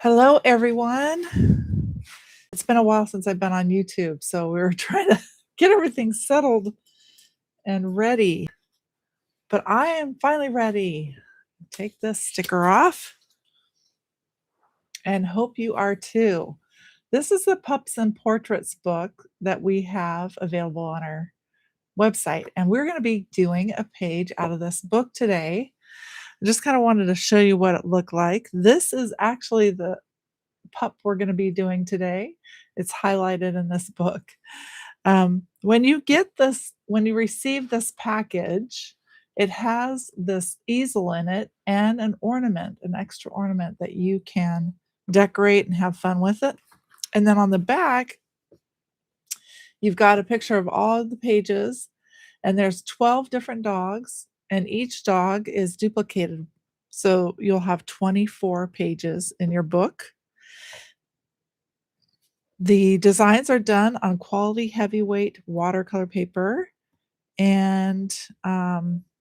Hello, everyone. It's been a while since I've been on YouTube, so we were trying to get everything settled and ready. But I am finally ready. Take this sticker off and hope you are too. This is the Pups and Portraits book that we have available on our website, and we're going to be doing a page out of this book today. I just kind of wanted to show you what it looked like. This is actually the pup we're going to be doing today. It's highlighted in this book. When you receive this package, it has this easel in it and an extra ornament that you can decorate and have fun with it. And then on the back, you've got a picture of all of the pages, and there's 12 different dogs, and each dog is duplicated. So you'll have 24 pages in your book. The designs are done on quality heavyweight watercolor paper, and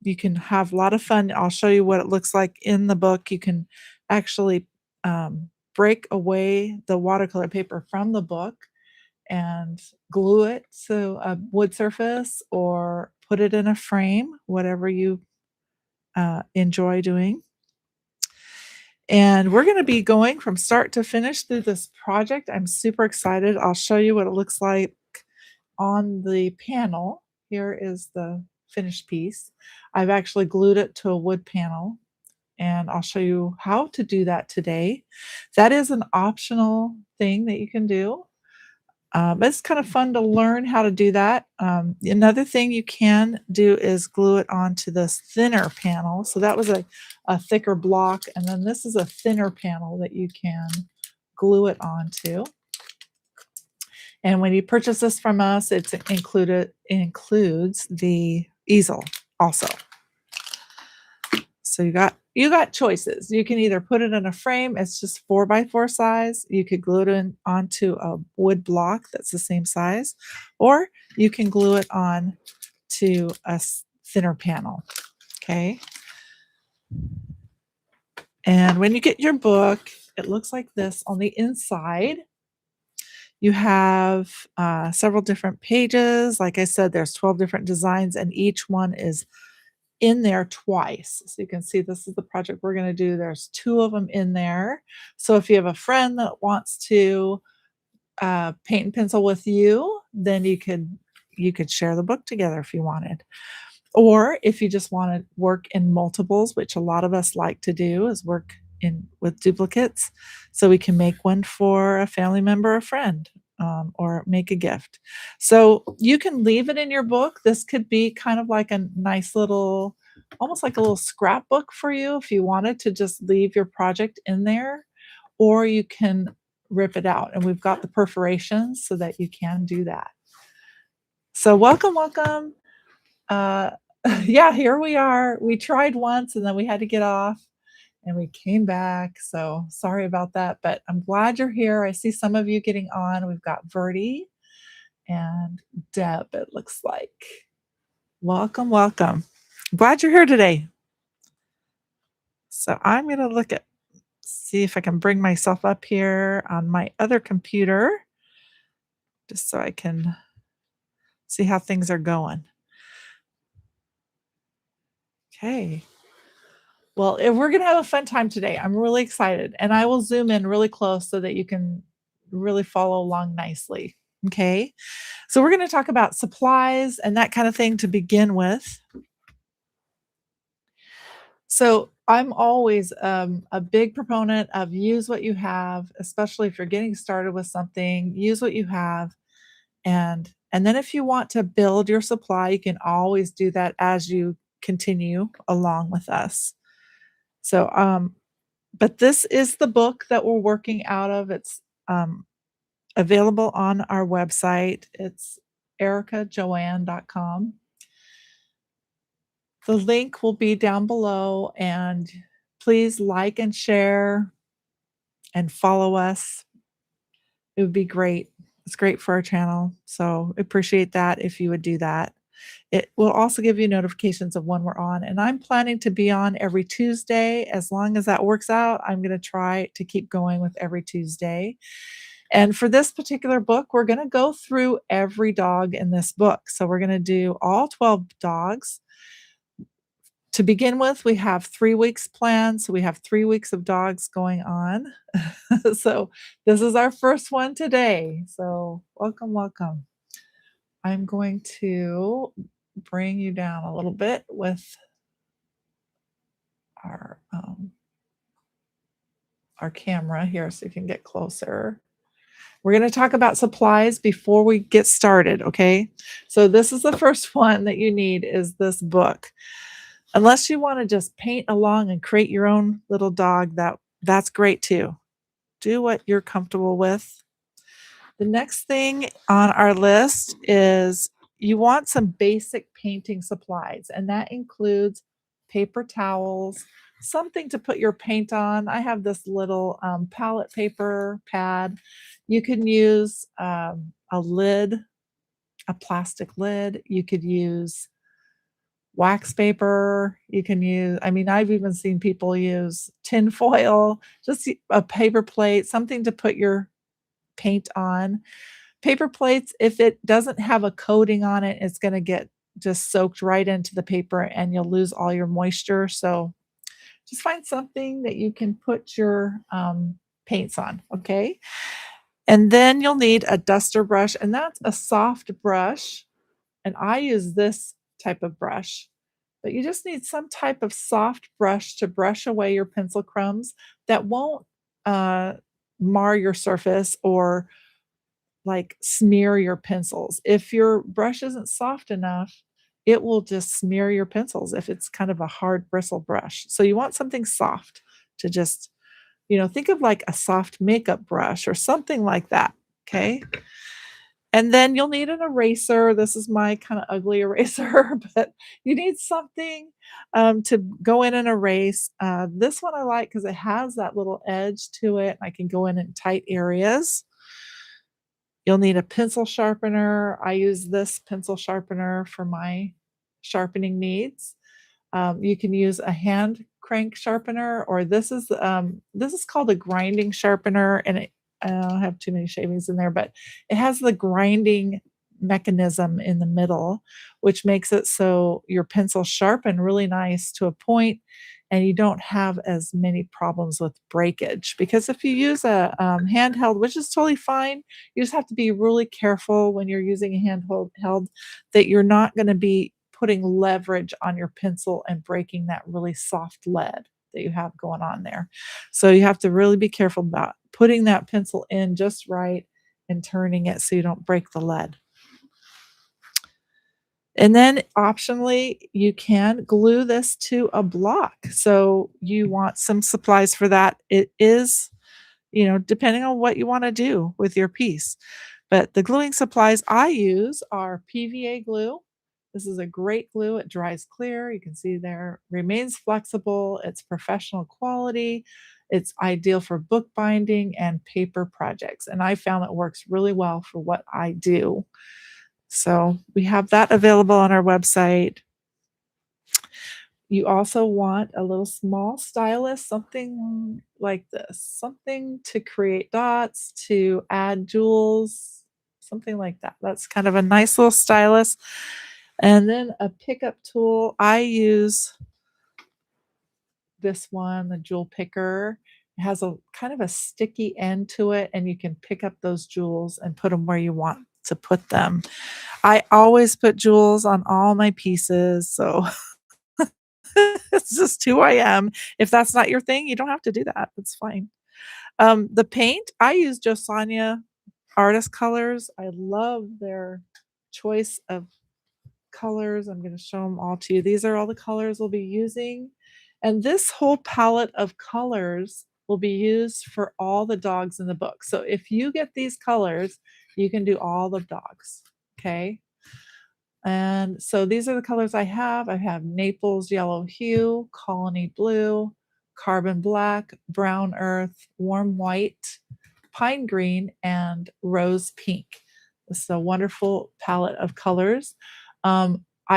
you can have a lot of fun. I'll show you what it looks like in the book. You can actually break away the watercolor paper from the book and glue it to a wood surface or put it in a frame, whatever you enjoy doing. And we're going to be going from start to finish through this project. I'm super excited. I'll show you what it looks like on the panel. Here is the finished piece. I've actually glued it to a wood panel, and I'll show you how to do that today. That is an optional thing that you can do. But it's kind of fun to learn how to do that. Another thing you can do is glue it onto this thinner panel. So that was a thicker block, and then this is a thinner panel that you can glue it onto. And when you purchase this from us, it includes the easel also. So you got choices. You can either put it in a frame, it's just 4x4 size. You could glue it onto a wood block that's the same size, or you can glue it on to a thinner panel. Okay. And when you get your book, it looks like this on the inside. You have several different pages. Like I said, there's 12 different designs, and each one is in there twice. So you can see this is the project we're going to do. There's 2 of them in there. So if you have a friend that wants to paint and pencil with you, then you could share the book together if you wanted. Or if you just want to work in multiples, which a lot of us like to do, is work with duplicates, so we can make one for a family member or friend, or make a gift. So you can leave it in your book. This could be kind of like a nice little, almost like a little scrapbook for you if you wanted to just leave your project in there, or you can rip it out. And we've got the perforations so that you can do that. So welcome. Yeah, here we are. We tried once and then we had to get off, and we came back. So sorry about that, but I'm glad you're here. I see some of you getting on. We've got Verdi and Deb, it looks like. Welcome. Glad you're here today. So I'm going to see if I can bring myself up here on my other computer, just so I can see how things are going. Okay. Well, we're going to have a fun time today. I'm really excited, and I will zoom in really close so that you can really follow along nicely. Okay. So we're going to talk about supplies and that kind of thing to begin with. So I'm always a big proponent of use what you have, especially if you're getting started with something. Use what you have, and then if you want to build your supply, you can always do that as you continue along with us. So, but this is the book that we're working out of. It's available on our website. It's erikajoanne.com. The link will be down below, and please like and share and follow us. It would be great. It's great for our channel. So appreciate that if you would do that. It will also give you notifications of when we're on, and I'm planning to be on every Tuesday. As long as that works out, I'm gonna try to keep going with every Tuesday. And for this particular book, we're gonna go through every dog in this book. So we're gonna do all 12 dogs. To begin with, we have 3 weeks planned, so we have 3 weeks of dogs going on. So this is our first one today. So welcome, welcome. I'm going to bring you down a little bit with our um, our camera here so you can get closer. We're going to talk about supplies before we get started, okay? So this is the first one that you need is this book. Unless you want to just paint along and create your own little dog, that's great too. Do what you're comfortable with. The next thing on our list is you want some basic painting supplies, and that includes paper towels, something to put your paint on. I have this little palette paper pad. You can use a lid, a plastic lid. You could use wax paper. You can use, I mean, I've even seen people use tin foil, just a paper plate, something to put your paint on. Paper plates, if it doesn't have a coating on it, it's gonna get just soaked right into the paper and you'll lose all your moisture. So just find something that you can put your paints on, okay? And then you'll need a duster brush, and that's a soft brush. And I use this type of brush, but you just need some type of soft brush to brush away your pencil crumbs that won't uh, mar your surface or like smear your pencils. If your brush isn't soft enough, it will just smear your pencils if it's kind of a hard bristle brush. So you want something soft to just, think of like a soft makeup brush or something like that. Okay. And then you'll need an eraser. This is my kind of ugly eraser, but you need something to go in and erase. This one I like because it has that little edge to it. I can go in tight areas. You'll need a pencil sharpener. I use this pencil sharpener for my sharpening needs. You can use a hand crank sharpener, or this is called a grinding sharpener, and I don't have too many shavings in there, but it has the grinding mechanism in the middle, which makes it so your pencils sharpen really nice to a point, and you don't have as many problems with breakage. Because if you use a handheld, which is totally fine, you just have to be really careful when you're using a handheld held that you're not going to be putting leverage on your pencil and breaking that really soft lead that you have going on there. So you have to really be careful about putting that pencil in just right and turning it so you don't break the lead. And then optionally, you can glue this to a block. So you want some supplies for that. It is, depending on what you want to do with your piece. But the gluing supplies I use are PVA glue. This is a great glue. It dries clear. You can see there, remains flexible. It's professional quality. It's ideal for bookbinding and paper projects. And I found it works really well for what I do. So we have that available on our website. You also want a little small stylus, something like this, something to create dots, to add jewels, something like that. That's kind of a nice little stylus. And then a pickup tool. I use this one, the jewel picker. It has a kind of a sticky end to it, and you can pick up those jewels and put them where you want to put them. I always put jewels on all my pieces, so it's just who I am. If that's not your thing, you don't have to do that. It's fine. The paint, I use Josanya Artist Colors. I love their choice of colors. I'm going to show them all to you. These are all the colors we'll be using. And this whole palette of colors will be used for all the dogs in the book. So if you get these colors, you can do all the dogs. Okay. And so these are the colors I have. I have Naples yellow hue, colony blue, carbon black, brown earth, warm white, pine green, and rose pink. This is a wonderful palette of colors.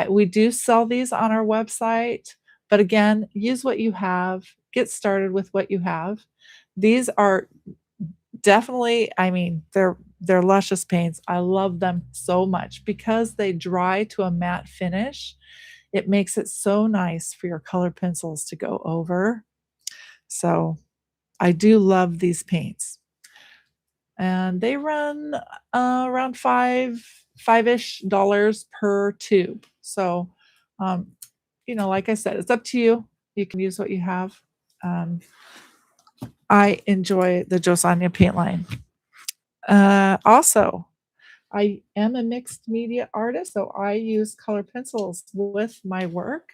We do sell these on our website, but again, use what you have. Get started with what you have. These are definitely, I mean, they're luscious paints. I love them so much because they dry to a matte finish. It makes it so nice for your color pencils to go over. So, I do love these paints. And they run around five-ish dollars per tube. So, um, like I said, it's up to you. You can use what you have. Um, I enjoy the Josanya paint line. Also, I am a mixed media artist, so I use color pencils with my work.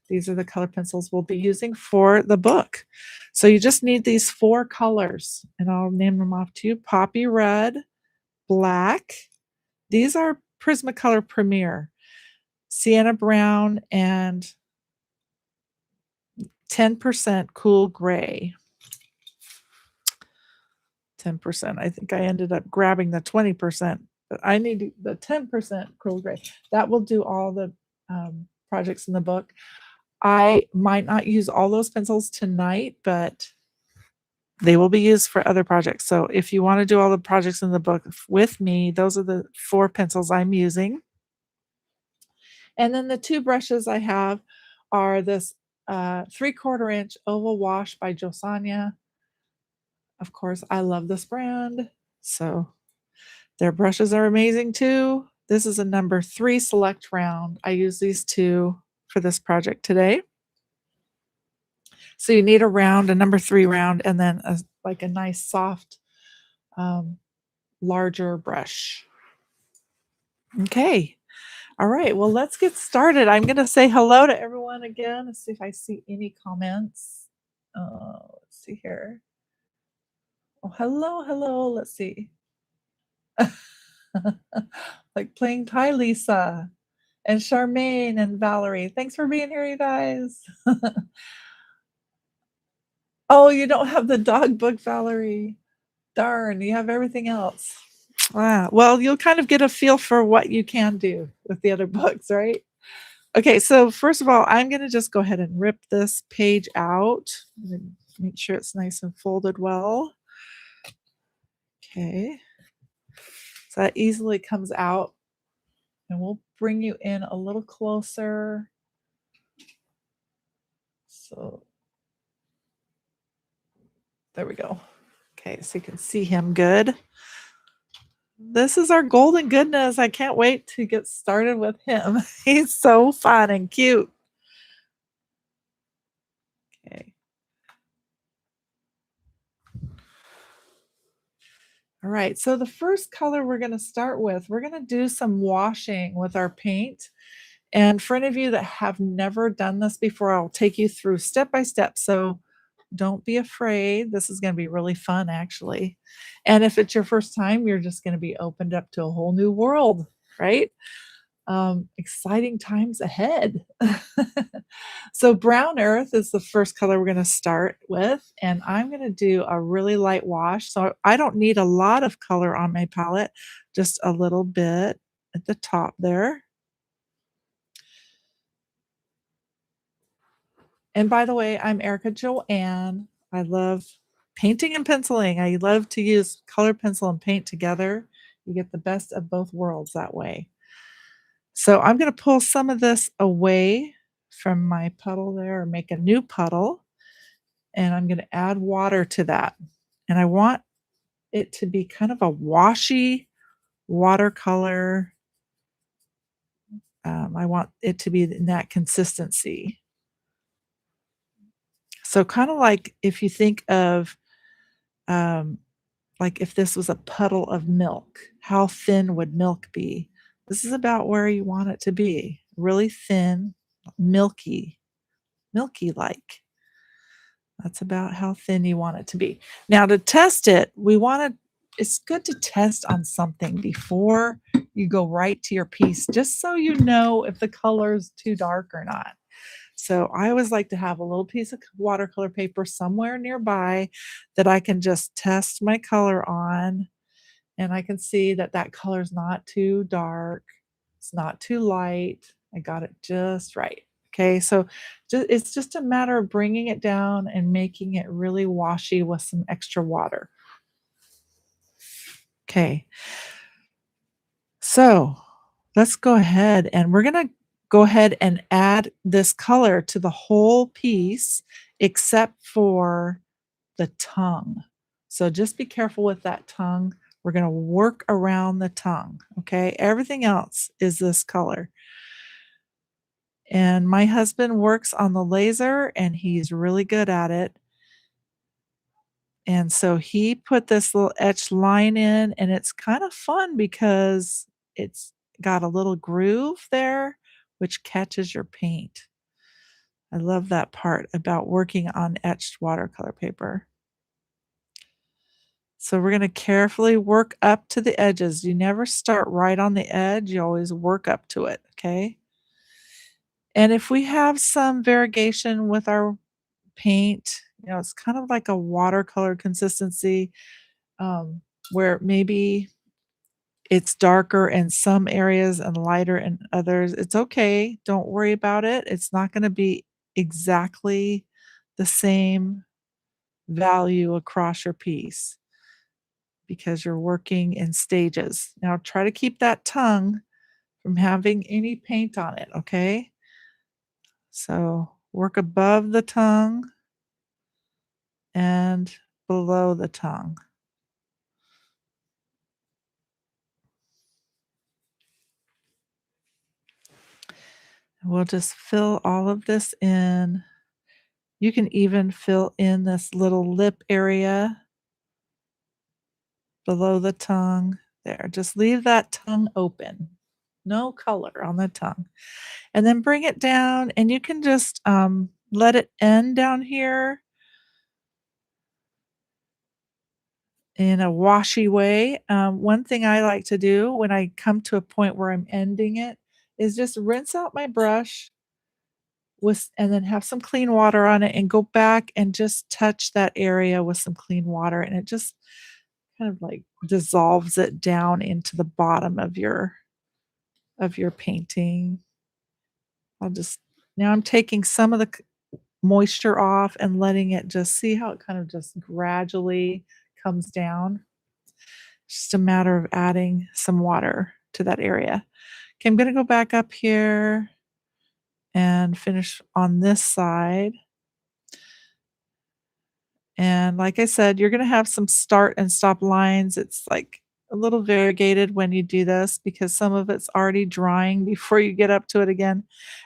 These are the color pencils we'll be using for the book. So you just need these 4 colors, and I'll name them off to you. Poppy red, black. These are Prismacolor Premier, sienna brown, and 10% cool gray. 10%. I think I ended up grabbing the 20%, but I need the 10% cool gray. That will do all the projects in the book. I might not use all those pencils tonight, but they will be used for other projects. So if you want to do all the projects in the book with me, those are the 4 pencils I'm using. And then the 2 brushes I have are this 3/4 inch oval wash by Josanya. Of course, I love this brand. So their brushes are amazing too. This is a number 3 select round. I use these 2 for this project today. So you need a round, a number 3 round, and then like a nice soft, larger brush. Okay. All right. Well, let's get started. I'm going to say hello to everyone again. Let's see if I see any comments. Let's see here. Oh, hello, hello. Let's see. Like playing Thai Lisa and Charmaine and Valerie. Thanks for being here, you guys. Oh, you don't have the dog book, Valerie. Darn, you have everything else. Well, you'll kind of get a feel for what you can do with the other books, right? Okay, so first of all, I'm going to just go ahead and rip this page out and make sure it's nice and folded well. Okay, so that easily comes out, and we'll bring you in a little closer. So there we go. Okay, so you can see him good. This is our golden goodness. I can't wait to get started with him. He's so fun and cute. Okay. All right, so the first color we're going to start with, we're going to do some washing with our paint. And for any of you that have never done this before, I'll take you through step by step. So don't be afraid. This is going to be really fun, actually. And if it's your first time, you're just going to be opened up to a whole new world, right? Exciting times ahead. So brown earth is the first color we're going to start with, and I'm going to do a really light wash. So I don't need a lot of color on my palette, just a little bit at the top there. And by the way, I'm Erika Joanne. I love painting and penciling. I love to use color pencil and paint together. You get the best of both worlds that way. So I'm going to pull some of this away from my puddle there, or make a new puddle, and I'm going to add water to that. And I want it to be kind of a washy watercolor. I want it to be in that consistency. So kind of like if you think of like if this was a puddle of milk, how thin would milk be? This is about where you want it to be. Really thin, milky, milky like. That's about how thin you want it to be. Now to test it, it's good to test on something before you go right to your piece, just so you know if the color is too dark or not. So I always like to have a little piece of watercolor paper somewhere nearby that I can just test my color on, and I can see that that color is not too dark, it's not too light, I got it just right. Okay, so it's just a matter of bringing it down and making it really washy with some extra water. Okay, so let's go ahead and we're going to go ahead and add this color to the whole piece except for the tongue. So just be careful with that tongue. We're going to work around the tongue. Okay, everything else is this color. And my husband works on the laser and he's really good at it. And so he put this little etched line in, and it's kind of fun because it's got a little groove there, which catches your paint. I love that part about working on etched watercolor paper. So we're going to carefully work up to the edges. You never start right on the edge, you always work up to it, okay? And if we have some variegation with our paint, it's kind of like a watercolor consistency, where maybe it's darker in some areas and lighter in others. It's okay. Don't worry about it. It's not going to be exactly the same value across your piece because you're working in stages. Now try to keep that tongue from having any paint on it, okay? So work above the tongue and below the tongue. We'll just fill all of this in. You can even fill in this little lip area below the tongue. There, just leave that tongue open. No color on the tongue. And then bring it down, and you can just let it end down here in a washy way. One thing I like to do when I come to a point where I'm ending it is just rinse out my brush with and then have some clean water on it and go back and just touch that area with some clean water, and it just kind of like dissolves it down into the bottom of your painting. I'll just now I'm taking some of the moisture off and letting it just see how it kind of just gradually comes down. It's just a matter of adding some water to that area. Okay, I'm going to go back up here and finish on this side. And like I said, you're going to have some start and stop lines. It's like a little variegated when you do this because some of it's already drying before you get up to it again.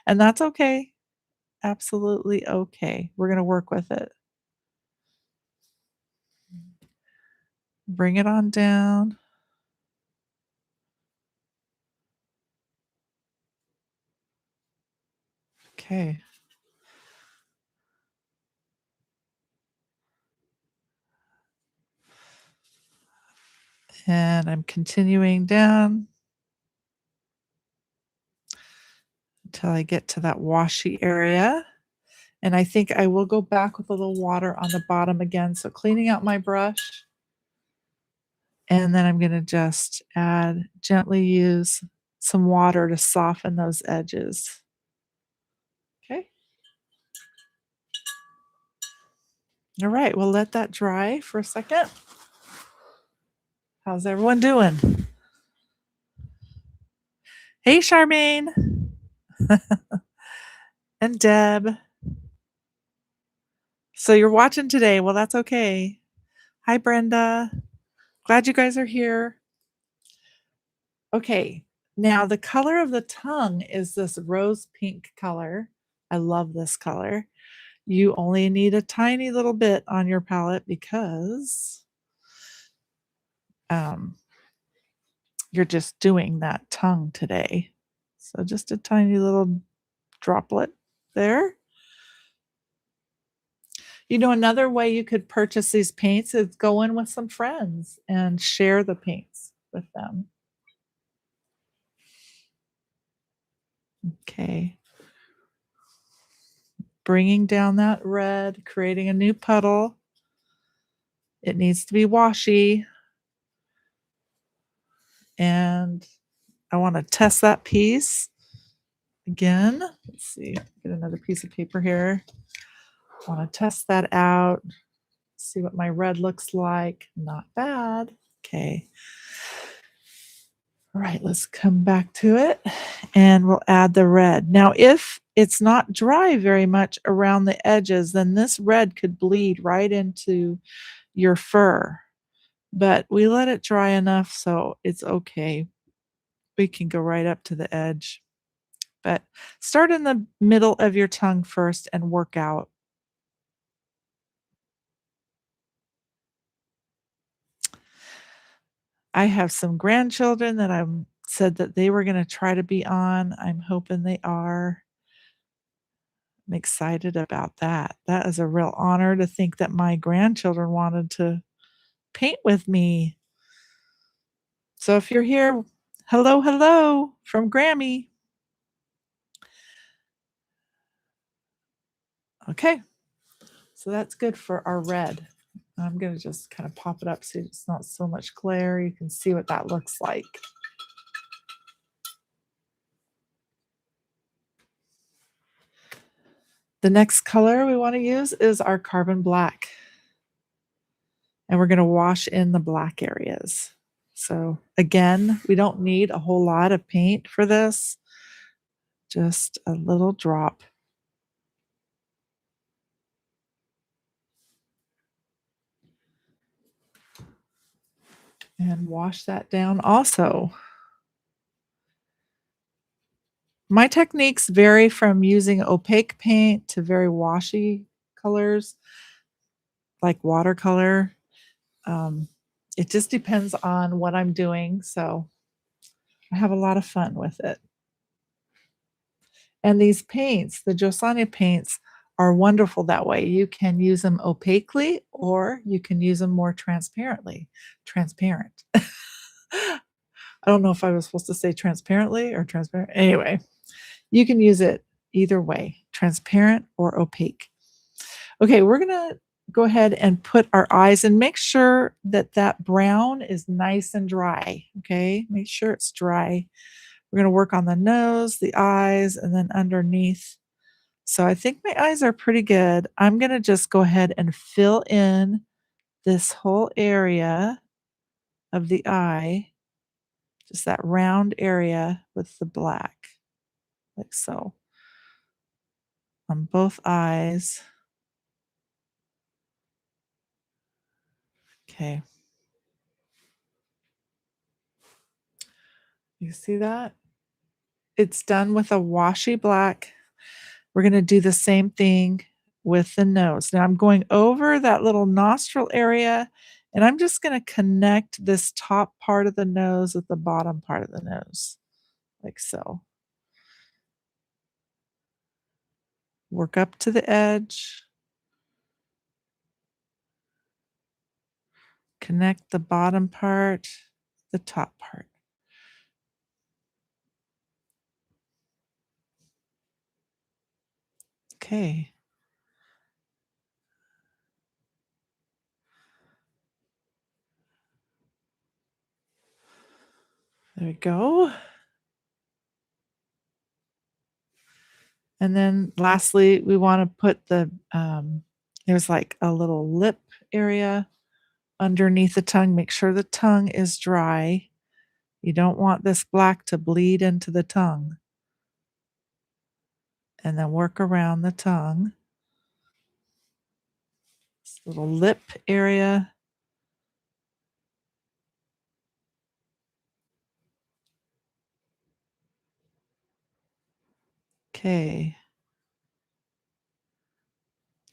And that's okay. Absolutely okay. We're going to work with it. Bring it on down. Okay. And I'm continuing down until I get to that washy area. And I think I will go back with a little water on the bottom again. So cleaning out my brush. And then I'm going to just gently use some water to soften those edges. Okay. All right. We'll let that dry for a second. How's everyone doing? Hey, Charmaine and Deb. So you're watching today. Well, that's okay. Hi, Brenda. Glad you guys are here. Okay. Now, the color of the tongue is this rose pink color. I love this color. You only need a tiny little bit on your palette because you're just doing that tongue today. So just a tiny little droplet there. Another way you could purchase these paints is go in with some friends and share the paints with them. Okay. Bringing down that red, creating a new puddle. It needs to be washy. And I want to test that piece again. Let's see, get another piece of paper here. Want to test that out. See what my red looks like. Not bad. Okay. All right, let's come back to it and we'll add the red. Now, if it's not dry very much around the edges, then this red could bleed right into your fur. But we let it dry enough so it's okay. We can go right up to the edge. But start in the middle of your tongue first and work out. I have some grandchildren that I said that they were going to try to be on. I'm hoping they are. I'm excited about that. That is a real honor to think that my grandchildren wanted to paint with me. So if you're here, hello, hello from Grammy. Okay, so that's good for our red. I'm going to just kind of pop it up so it's not so much glare. You can see what that looks like. The next color we want to use is our carbon black. And we're going to wash in the black areas. So again, we don't need a whole lot of paint for this, just a little drop. And wash that down also. My techniques vary from using opaque paint to very washy colors like watercolor. It just depends on what I'm doing. So I have a lot of fun with it. And these paints, the Josanya paints, are wonderful that way. You can use them opaquely or you can use them more transparently. Transparent. I don't know if I was supposed to say transparently or transparent. Anyway, you can use it either way, transparent or opaque. Okay, we're going to go ahead and put our eyes and make sure that that brown is nice and dry. Okay, make sure it's dry. We're going to work on the nose, the eyes, and then underneath. So I think my eyes are pretty good. I'm going to just go ahead and fill in this whole area of the eye, just that round area with the black, like so, on both eyes. Okay. You see that? It's done with a washy black. We're going to do the same thing with the nose. Now I'm going over that little nostril area and I'm just going to connect this top part of the nose with the bottom part of the nose, like so. Work up to the edge. Connect the bottom part, the top part. Okay. There we go. And then lastly, we want to put the, there's like a little lip area underneath the tongue. Make sure the tongue is dry. You don't want this black to bleed into the tongue. And then work around the tongue. This little lip area. Okay.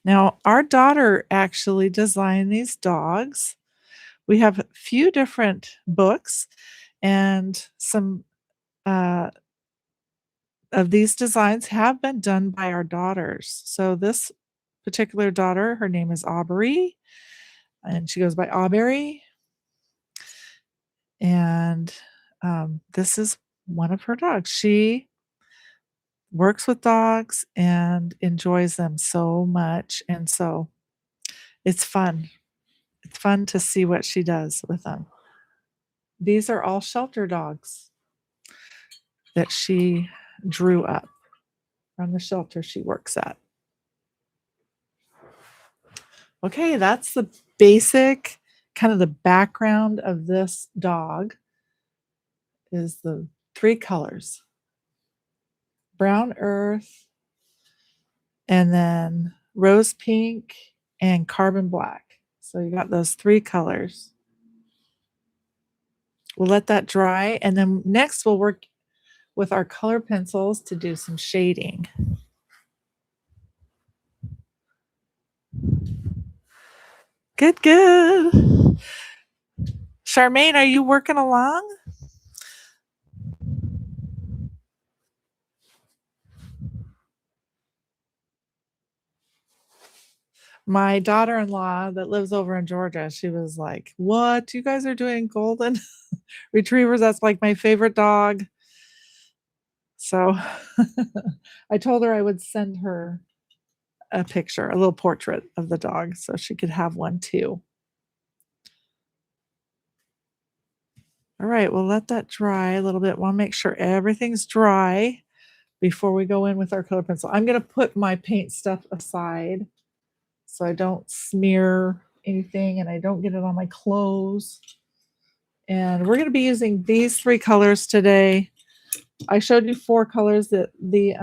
Now, our daughter actually designed these dogs. We have a few different books, and some of these designs have been done by our daughters. So this particular daughter, her name is Aubrey, and she goes by Aubrey. And this is one of her dogs. She works with dogs and enjoys them so much. And so it's fun. It's fun to see what she does with them. These are all shelter dogs that she drew up. from the shelter she works at. Okay, that's the basic kind of the background of this dog is the 3 colors. Brown earth, and then rose pink and carbon black. So you got those 3 colors. We'll let that dry, and then next we'll work with our color pencils to do some shading. Good, good. Charmaine, are you working along? My daughter-in-law that lives over in Georgia, she was like, "What? You guys are doing golden retrievers? That's like my favorite dog." So I told her I would send her a picture, a little portrait of the dog so she could have one too. All right, we'll let that dry a little bit. Want to make sure everything's dry before we go in with our color pencil. I'm going to put my paint stuff aside so I don't smear anything and I don't get it on my clothes. And we're going to be using these 3 colors today. I showed you 4 colors that the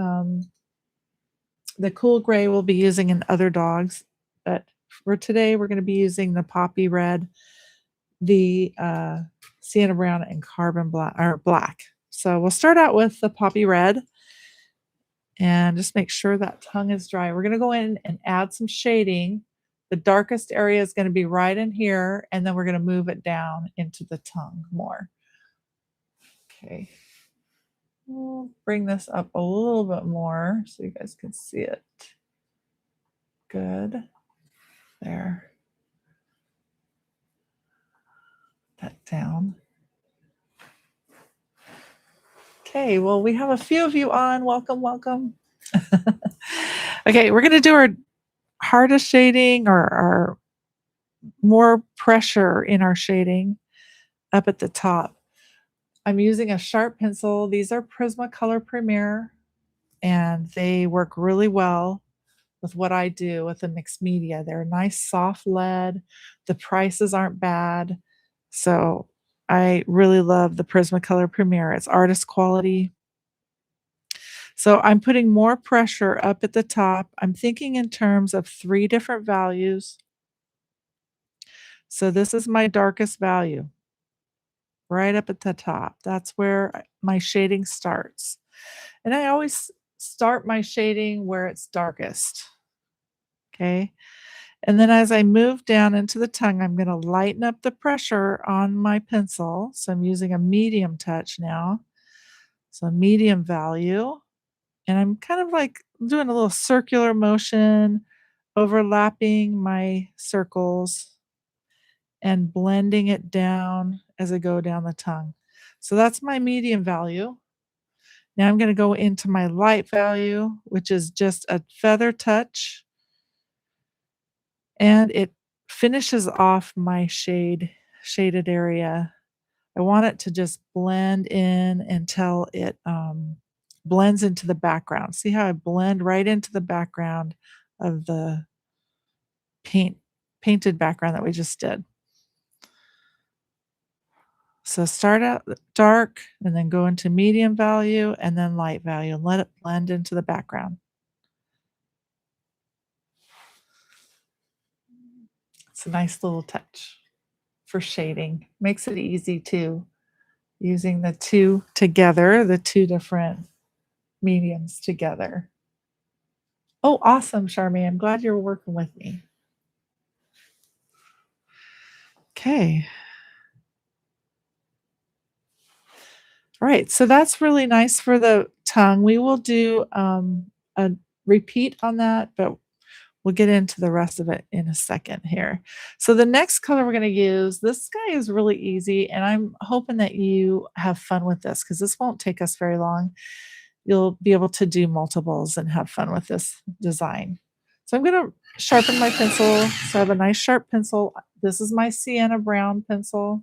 cool gray we'll be using in other dogs, but for today we're going to be using the poppy red, the sienna brown, and carbon black or black. So we'll start out with the poppy red and just make sure that tongue is dry. We're going to go in and add some shading. The darkest area is going to be right in here, and then we're going to move it down into the tongue more. Okay. We'll bring this up a little bit more so you guys can see it. Good. There. That down. Okay, well, we have a few of you on. Welcome, welcome. Okay, we're going to do our hardest shading or our more pressure in our shading up at the top. I'm using a sharp pencil. These are Prismacolor Premier, and they work really well with what I do with the mixed media. They're a nice soft lead. The prices aren't bad. So I really love the Prismacolor Premier. It's artist quality. So I'm putting more pressure up at the top. I'm thinking in terms of 3 different values. So this is my darkest value, right up at the top. That's where my shading starts. And I always start my shading where it's darkest. Okay. And then as I move down into the tongue, I'm going to lighten up the pressure on my pencil. So I'm using a medium touch now. So medium value. And I'm kind of like doing a little circular motion, overlapping my circles and blending it down as I go down the tongue. So that's my medium value. Now I'm going to go into my light value, which is just a feather touch. And it finishes off my shaded area. I want it to just blend in until it blends into the background. See how I blend right into the background of the painted background that we just did. So start out dark and then go into medium value and then light value and let it blend into the background. It's a nice little touch for shading. Makes it easy too, using the 2 together, the 2 different mediums together. Oh, awesome, Charmaine. I'm glad you're working with me. Okay. All right, so that's really nice for the tongue. We will do a repeat on that, but we'll get into the rest of it in a second here. So the next color we're going to use, this guy is really easy, and I'm hoping that you have fun with this because this won't take us very long. You'll be able to do multiples and have fun with this design. So I'm going to sharpen my pencil. So I have a nice sharp pencil. This is my sienna brown pencil.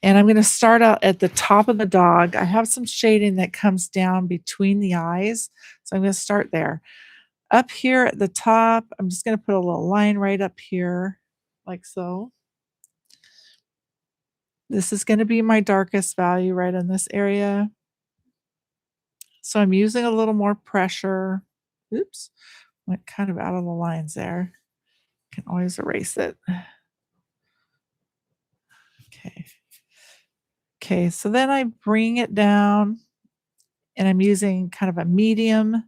And I'm going to start out at the top of the dog. I have some shading that comes down between the eyes. So I'm going to start there. Up here at the top, I'm just going to put a little line right up here, like so. This is going to be my darkest value right in this area. So I'm using a little more pressure. Oops, went kind of out of the lines there. Can always erase it. Okay. Okay, so then I bring it down and I'm using kind of a medium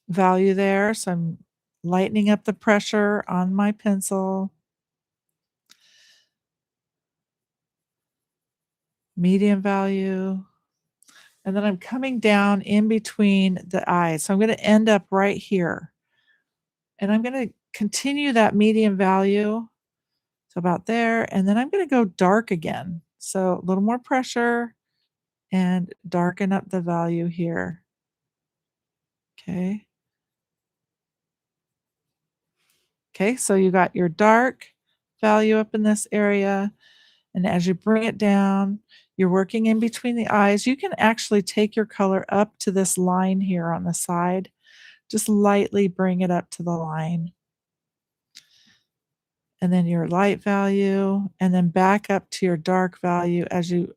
value there. So I'm lightening up the pressure on my pencil. Medium value. And then I'm coming down in between the eyes. So I'm going to end up right here. And I'm going to continue that medium value. So about there. And then I'm going to go dark again. So a little more pressure and darken up the value here. Okay. Okay, so you got your dark value up in this area. And as you bring it down, you're working in between the eyes. You can actually take your color up to this line here on the side. Just lightly bring it up to the line. And then your light value, and then back up to your dark value as you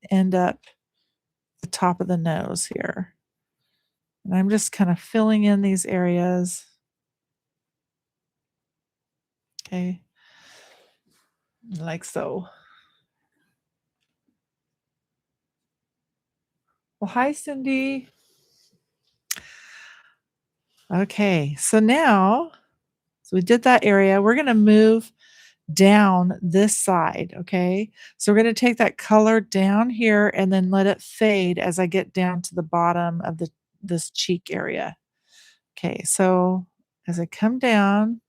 end up the top of the nose here. And I'm just kind of filling in these areas. Okay. Like so. Well, hi, Cindy. Okay, so now, so we did that area. We're going to move down this side, okay? So we're going to take that color down here and then let it fade as I get down to the bottom of this cheek area. Okay, so as I come down,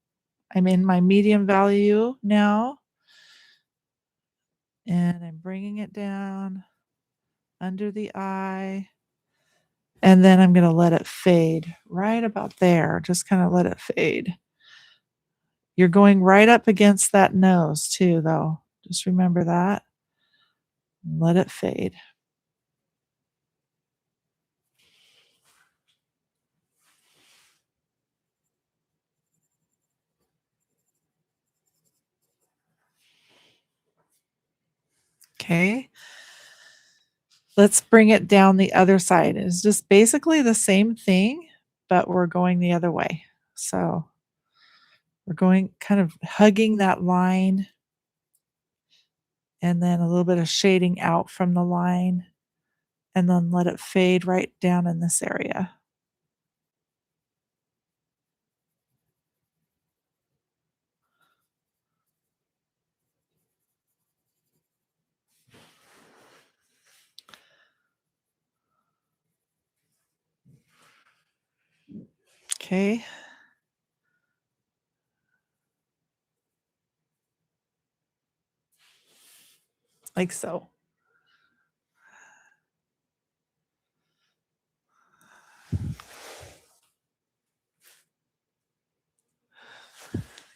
I'm in my medium value now, and I'm bringing it down under the eye, and then I'm going to let it fade right about there. Just kind of let it fade. You're going right up against that nose too, though. Just remember that. Let it fade. Okay. Let's bring it down the other side. It's just basically the same thing, but we're going the other way. So we're going kind of hugging that line and then a little bit of shading out from the line and then let it fade right down in this area. Okay. Like so.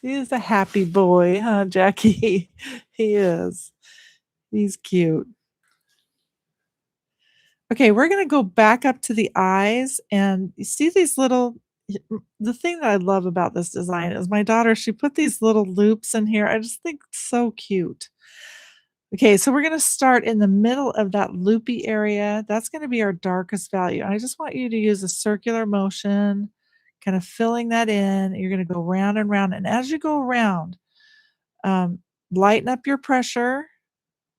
He's a happy boy, huh, Jackie? He is. He's cute. Okay, we're gonna go back up to the eyes, and you see these little the thing that I love about this design is my daughter, she put these little loops in here. I just think it's so cute. Okay, so we're gonna start in the middle of that loopy area. That's gonna be our darkest value. I just want you to use a circular motion, kind of filling that in. You're gonna go round and round, and as you go around, um, lighten up your pressure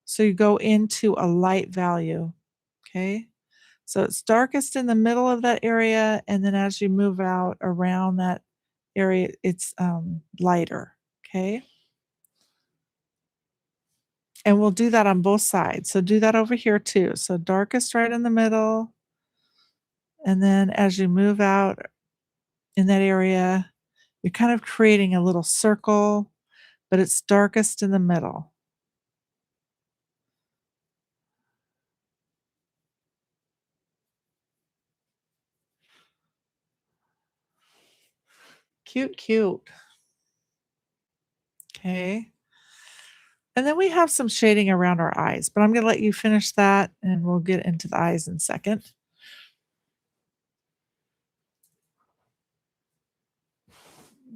so you go into a light value, okay? So it's darkest in the middle of that area, and then as you move out around that area, it's lighter, okay? And we'll do that on both sides. So do that over here too. So darkest right in the middle, and then as you move out in that area, you're kind of creating a little circle, but it's darkest in the middle. Cute, cute. Okay. And then we have some shading around our eyes, but I'm gonna let you finish that, and we'll get into the eyes in a second.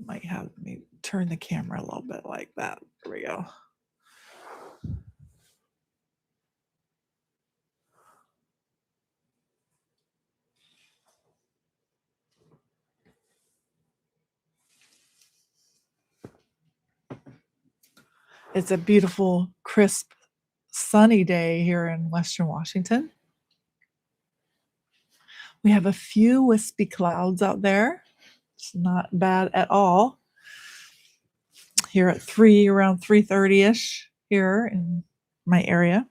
Might have me turn the camera a little bit like that. There we go. It's a beautiful, crisp, sunny day here in Western Washington. We have a few wispy clouds out there. It's not bad at all. Here at 3, around 3:30ish here in my area.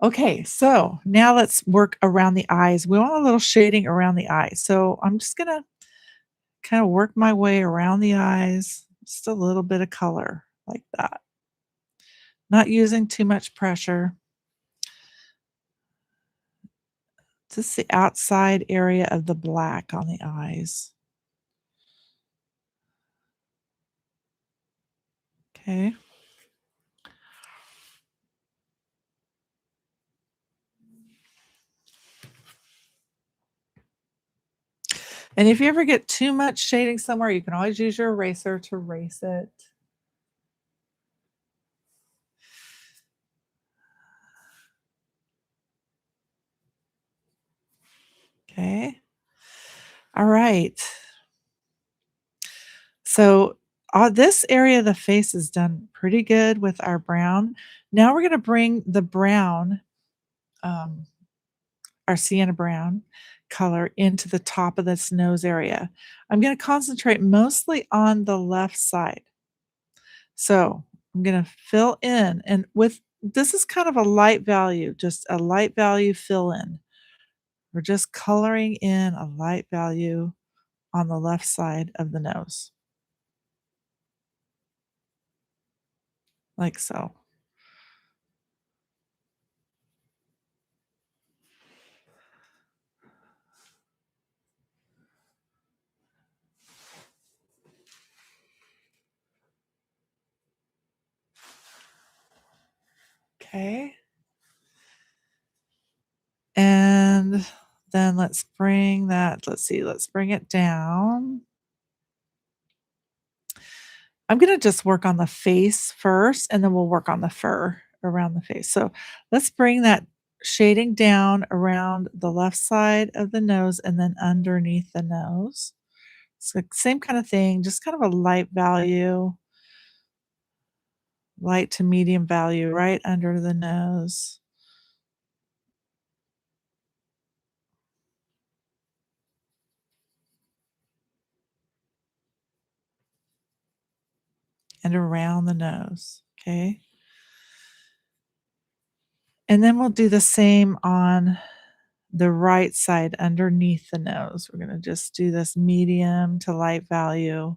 Okay, so now let's work around the eyes. We want a little shading around the eyes. So I'm just gonna kind of work my way around the eyes, just a little bit of color like that. Not using too much pressure. Just the outside area of the black on the eyes. Okay. And if you ever get too much shading somewhere, you can always use your eraser to erase it. Okay. All right. So this area of the face is done pretty good with our brown. Now we're going to bring the brown, um, our sienna brown color into the top of this nose area. I'm going to concentrate mostly on the left side. So I'm going to fill in, and with this is kind of a light value, just a light value fill in. We're just coloring in a light value on the left side of the nose, like so. Okay. And then let's bring that, let's see, let's bring it down. I'm gonna just work on the face first, and then we'll work on the fur around the face. So let's bring that shading down around the left side of the nose and then underneath the nose. So same kind of thing, just kind of a light value, light to medium value right under the nose. And around the nose. Okay. And then we'll do the same on the right side underneath the nose. We're going to just do this medium to light value.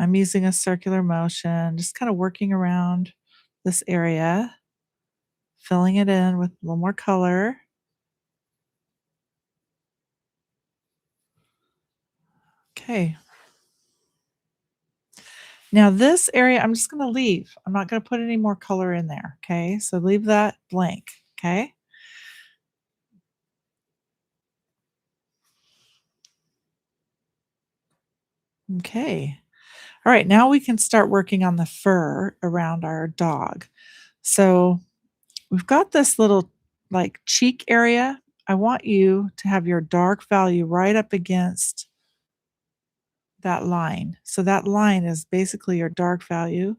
I'm using a circular motion, just kind of working around this area, filling it in with a little more color. Okay. Now this area, I'm just going to leave. I'm not going to put any more color in there. Okay. So leave that blank. Okay. Okay. All right. Now we can start working on the fur around our dog. So we've got this little like cheek area. I want you to have your dark value right up against that line. So that line is basically your dark value.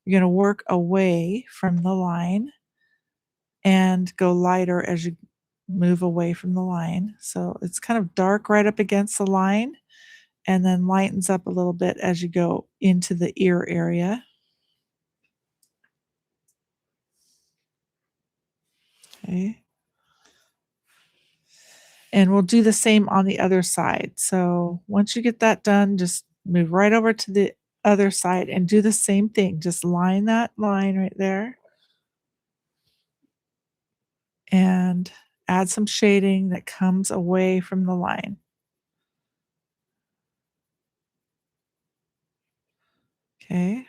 You're going to work away from the line and go lighter as you move away from the line. So it's kind of dark right up against the line and then lightens up a little bit as you go into the ear area. Okay. And we'll do the same on the other side. So once you get that done, just move right over to the other side and do the same thing. Just line that line right there and add some shading that comes away from the line. Okay.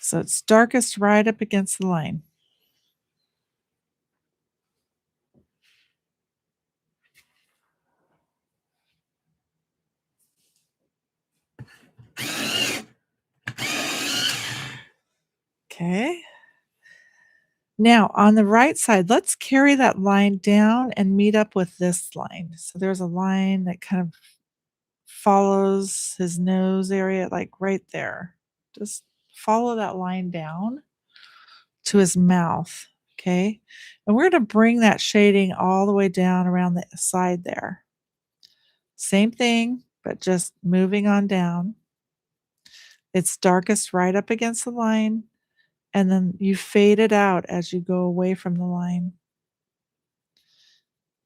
So it's darkest right up against the line. Okay. Now on the right side, let's carry that line down and meet up with this line. So there's a line that kind of follows his nose area, like right there. Just follow that line down to his mouth. Okay. And we're going to bring that shading all the way down around the side there. Same thing, but just moving on down. It's darkest right up against the line, and then you fade it out as you go away from the line.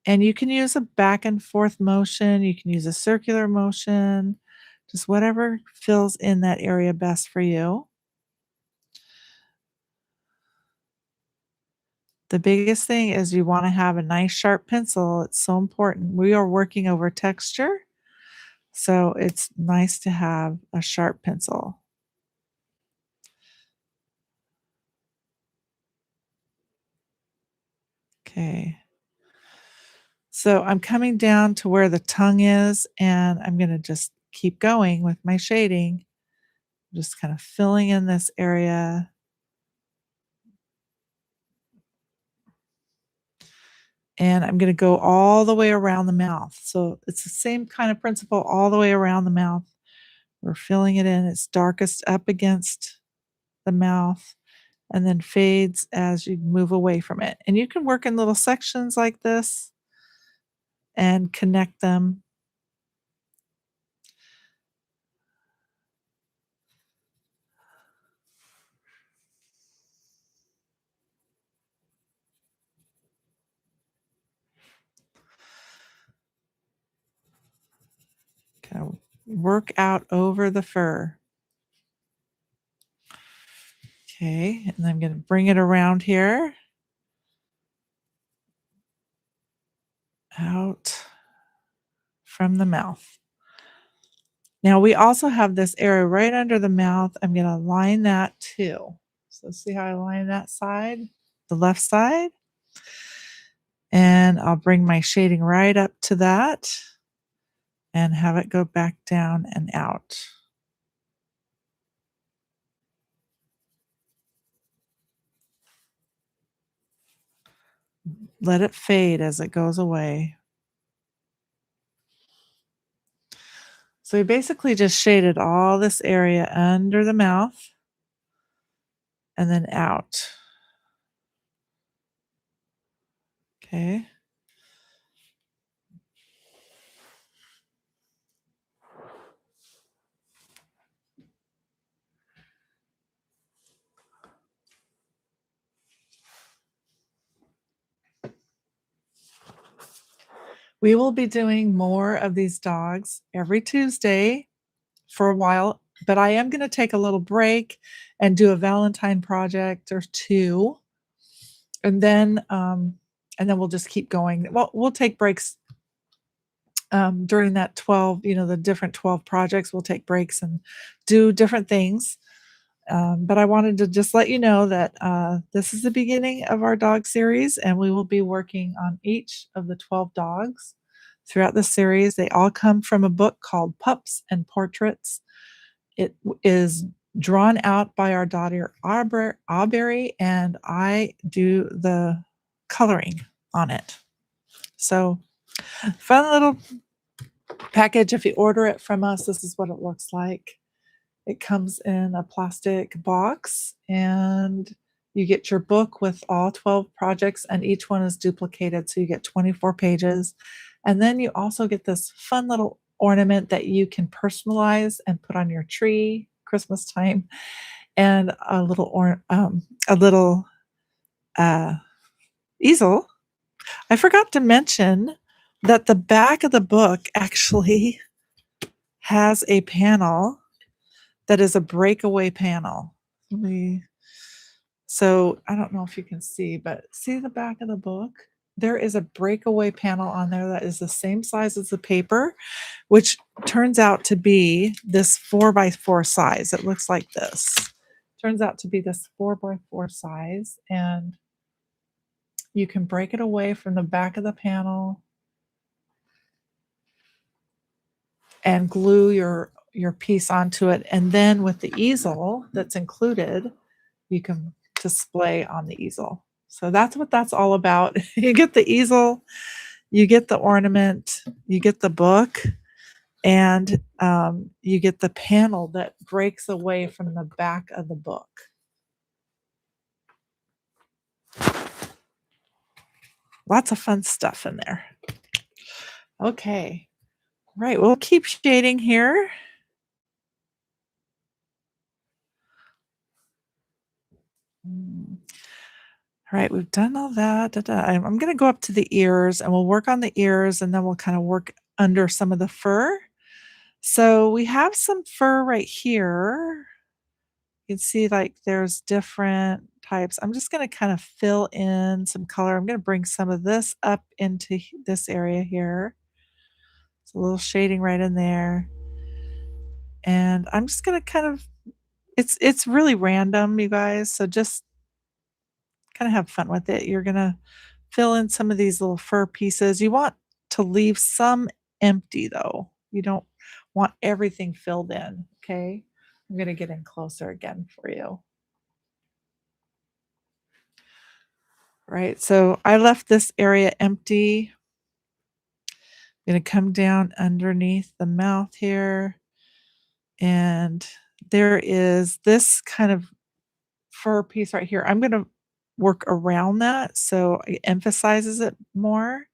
And you can use a back and forth motion, you can use a circular motion, just whatever fills in that area best for you. The biggest thing is you wanna have a nice sharp pencil, it's so important. We are working over texture, so it's nice to have a sharp pencil. Okay. So I'm coming down to where the tongue is, and I'm gonna just keep going with my shading, just kind of filling in this area. And I'm gonna go all the way around the mouth. So it's the same kind of principle all the way around the mouth. We're filling it in. It's darkest up against the mouth and then fades as you move away from it. And you can work in little sections like this and connect them. Kind of work out over the fur. Okay, and I'm going to bring it around here. Out from the mouth. Now we also have this area right under the mouth. I'm going to line that too. So see how I line that side, the left side? And I'll bring my shading right up to that and have it go back down and out. Let it fade as it goes away. So we basically just shaded all this area under the mouth and then out. Okay. We will be doing more of these dogs every Tuesday for a while, but I am gonna take a little break and do a Valentine project or 2, and then we'll just keep going. Well, we'll take breaks, during that 12, the different 12 projects, we'll take breaks and do different things. But I wanted to just let you know that, this is the beginning of our dog series, and we will be working on each of the 12 dogs throughout the series. They all come from a book called Pups and Portraits. Is drawn out by our daughter Aubrey, and I do the coloring on it. So, fun little package. If you order it from us, this is what it looks like. It comes in a plastic box, and you get your book with all 12 projects, and each one is duplicated, so you get 24 pages. And then you also get this fun little ornament that you can personalize and put on your tree Christmas time, and a little easel. I forgot to mention that the back of the book actually has a panel that is a breakaway panel. So I don't know if you can see, but see the back of the book? There is a breakaway panel on there that is the same size as the paper, which turns out to be this 4 by 4 size. It looks like this. Turns out to be this 4 by 4 size, and you can break it away from the back of the panel and glue your piece onto it. And then with the easel that's included, you can display on the easel. So that's what that's all about. You get the easel, you get the ornament, you get the book, and you get the panel that breaks away from the back of the book. Lots of fun stuff in there. Okay, right, we'll keep shading here. All right, we've done all that. I'm going to go up to the ears and we'll work on the ears and then we'll kind of work under some of the fur. So we have some fur right here. You can see like there's different types. I'm just going to kind of fill in some color. I'm going to bring some of this up into this area here. It's a little shading right in there. And I'm just going to kind of, it's really random, you guys. So just kind of have fun with it. You're going to fill in some of these little fur pieces. You want to leave some empty though. You don't want everything filled in, okay? I'm going to get in closer again for you. Right, so I left this area empty. I'm going to come down underneath the mouth here. And there is this kind of fur piece right here. I'm going to work around that so it emphasizes it more.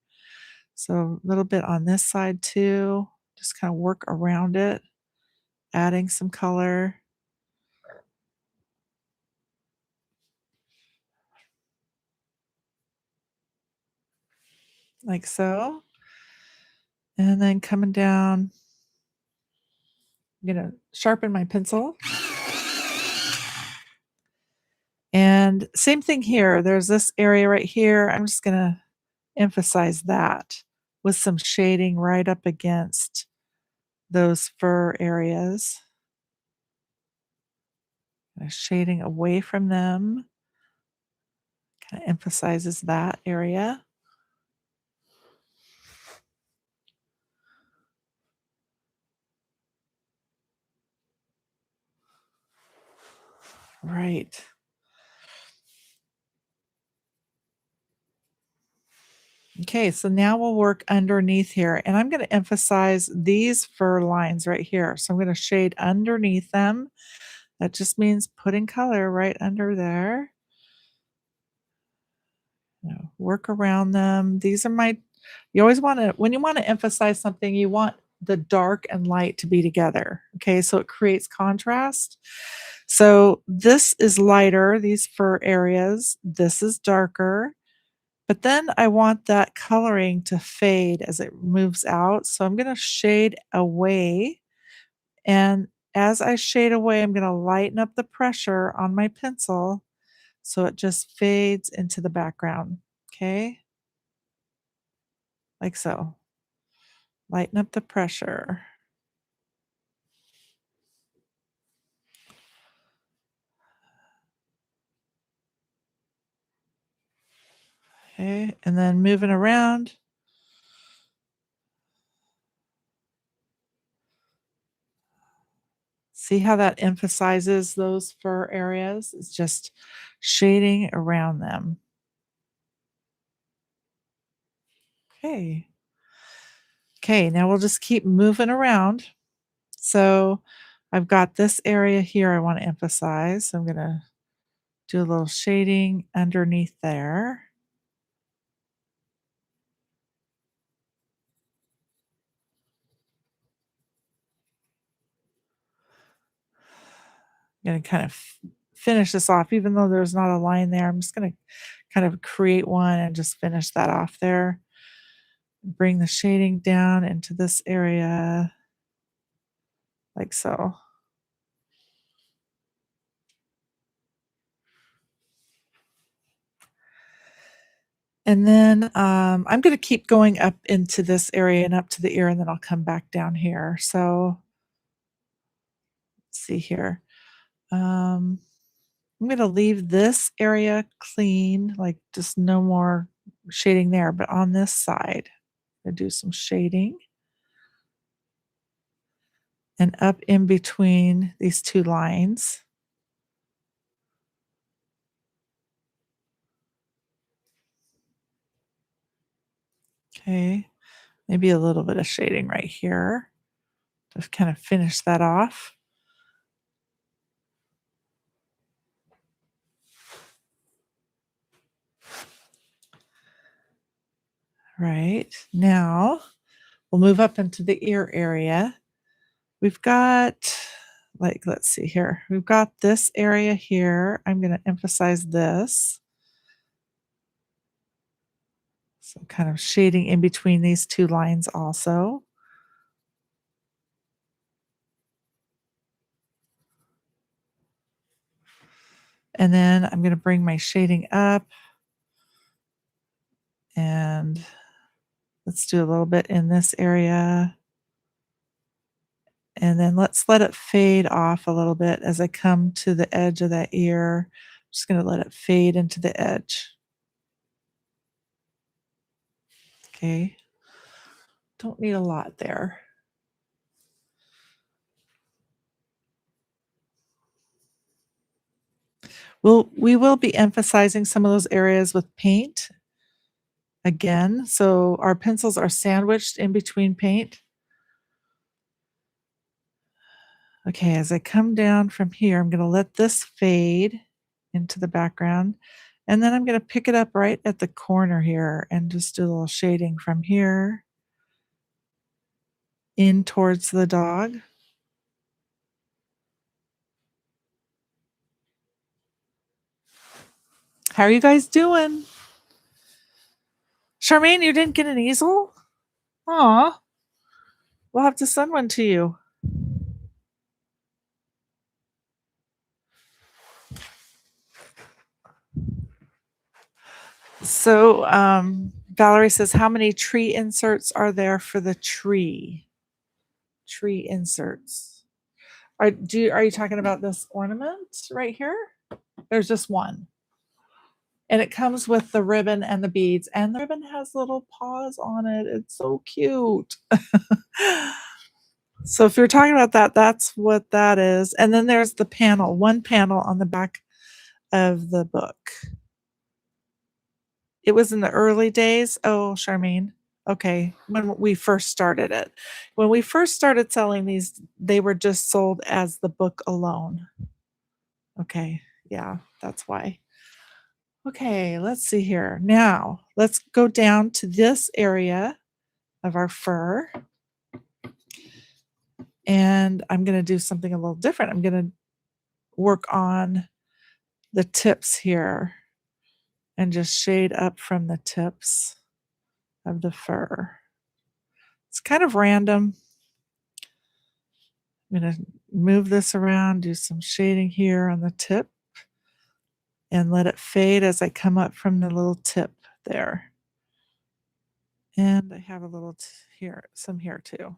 So a little bit on this side too. Just kind of work around it, adding some color. Like so. And then coming down, I'm going to sharpen my pencil. And same thing here. There's this area right here. I'm just going to emphasize that with some shading right up against those fur areas. Shading away from them kind of emphasizes that area. Right. Okay, so now we'll work underneath here, and I'm going to emphasize these fur lines right here. So I'm going to shade underneath them. That just means putting color right under there. Work around them. These are my, you always want to, when you want to emphasize something, you want the dark and light to be together. Okay, so it creates contrast. So this is lighter, these fur areas. This is darker. But then I want that coloring to fade as it moves out. So I'm going to shade away. And as I shade away, I'm going to lighten up the pressure on my pencil so it just fades into the background. Okay. Like so. Lighten up the pressure. Okay. And then moving around. See how that emphasizes those fur areas? It's just shading around them. Okay. Okay, now we'll just keep moving around. So I've got this area here I want to emphasize. So I'm going to do a little shading underneath there. I'm going to kind of finish this off, even though there's not a line there. I'm just going to kind of create one and just finish that off there. Bring the shading down into this area like so. And then I'm going to keep going up into this area and up to the ear, and then I'll come back down here. So let's see here. I'm going to leave this area clean, like just no more shading there, but on this side, I do some shading. And up in between these two lines. Okay, maybe a little bit of shading right here to kind of finish that off. Right, now we'll move up into the ear area. We've got, like, let's see here. We've got this area here. I'm going to emphasize this. So kind of shading in between these two lines also. And then I'm going to bring my shading up and let's do a little bit in this area. And then let's let it fade off a little bit as I come to the edge of that ear. I'm just going to let it fade into the edge. Okay. Don't need a lot there. We will be emphasizing some of those areas with paint again. So our pencils are sandwiched in between paint. Okay, as I come down from here, I'm going to let this fade into the background. And then I'm going to pick it up right at the corner here and just do a little shading from here in towards the dog. How are you guys doing? Charmaine, you didn't get an easel? Aw. We'll have to send one to you. So Valerie says, how many tree inserts are there for the tree? Tree inserts. Are you talking about this ornament right here? There's just one. And it comes with the ribbon and the beads. And the ribbon has little paws on it. It's so cute. So if you're talking about that, that's what that is. And then there's the panel, one panel on the back of the book. It was in the early days. Oh, Charmaine. Okay. When we first started it. When we first started selling these, they were just sold as the book alone. Okay. Yeah, that's why. Okay, let's see here. Now, let's go down to this area of our fur. And I'm going to do something a little different. I'm going to work on the tips here and just shade up from the tips of the fur. It's kind of random. I'm going to move this around, do some shading here on the tip, and let it fade as I come up from the little tip there. And I have a little here, some here too.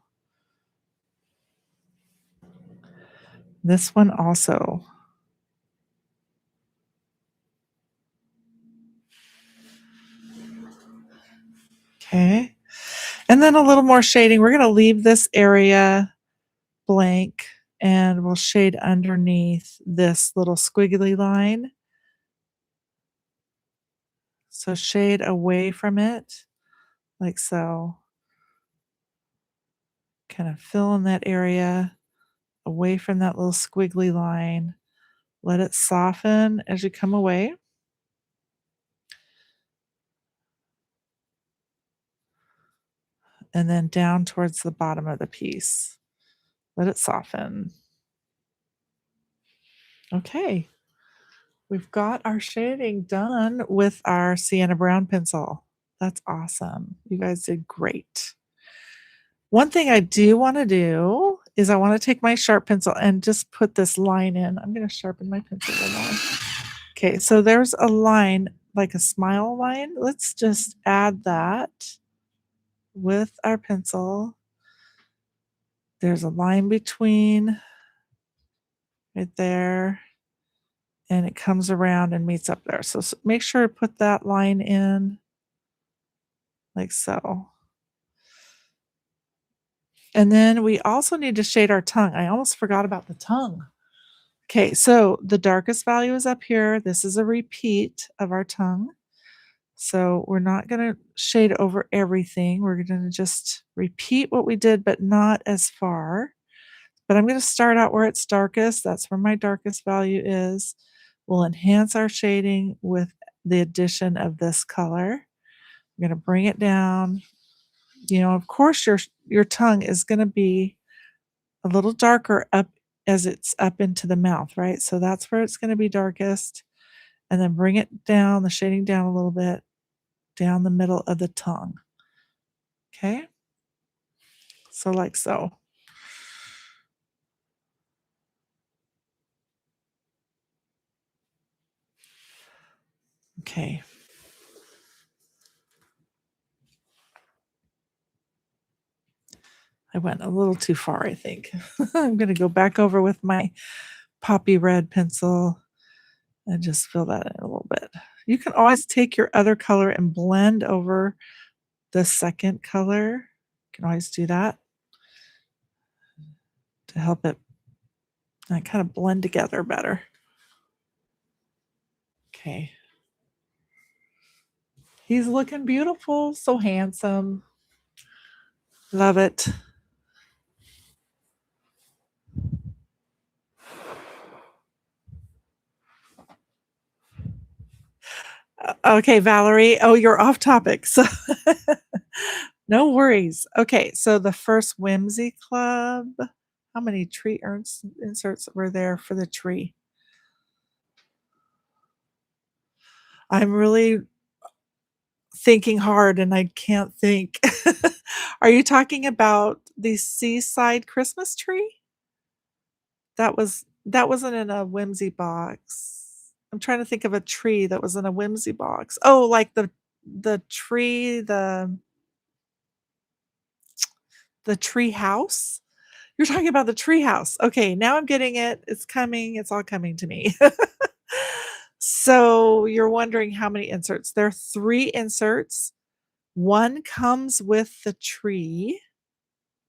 This one also. Okay. And then a little more shading. We're going to leave this area blank and we'll shade underneath this little squiggly line. So shade away from it like so. Kind of fill in that area away from that little squiggly line. Let it soften as you come away. And then down towards the bottom of the piece. Let it soften. Okay. We've got our shading done with our sienna brown pencil. That's awesome. You guys did great. One thing I do want to do is I want to take my sharp pencil and just put this line in. I'm going to sharpen my pencil a little. Okay, so there's a line, like a smile line. Let's just add that with our pencil. There's a line between right there and it comes around and meets up there. So make sure to put that line in like so. And then we also need to shade our tongue. I almost forgot about the tongue. Okay, so the darkest value is up here. This is a repeat of our tongue. So we're not going to shade over everything. We're going to just repeat what we did, but not as far. But I'm going to start out where it's darkest. That's where my darkest value is. We'll enhance our shading with the addition of this color. I'm going to bring it down. You know, of course, your tongue is going to be a little darker up as it's up into the mouth, right? So that's where it's going to be darkest. And then bring it down, the shading down a little bit, down the middle of the tongue. Okay? So like so. Okay. I went a little too far, I think. I'm going to go back over with my poppy red pencil and just fill that in a little bit. You can always take your other color and blend over the second color. You can always do that to help it kind of blend together better. Okay. He's looking beautiful, so handsome. Love it. Okay, Valerie. Oh, you're off topic. So no worries. Okay, so the first Whimsy Club. How many tree inserts were there for the tree? I'm really thinking hard and I can't think. Are you talking about the seaside Christmas tree? That wasn't in a Whimsy box. I'm trying to think of a tree that was in a Whimsy box. Oh, like the tree, the tree house? You're talking about the tree house. Okay, now I'm getting it. It's coming. It's all coming to me. So you're wondering how many inserts. There are 3 inserts. One comes with the tree,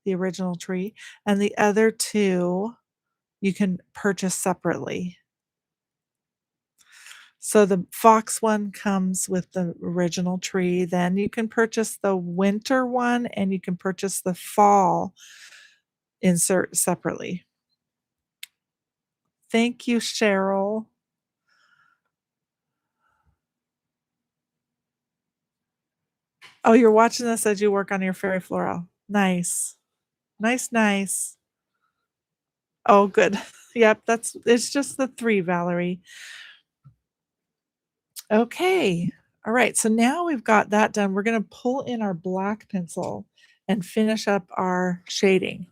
the original tree, and the other 2 you can purchase separately. So the fox one comes with the original tree. Then you can purchase the winter one and you can purchase the fall insert separately. Thank you, Cheryl. Oh, you're watching this as you work on your fairy floral. Nice. Nice, nice. Oh, good. Yep, it's just the 3, Valerie. Okay. All right. So now we've got that done. We're going to pull in our black pencil and finish up our shading.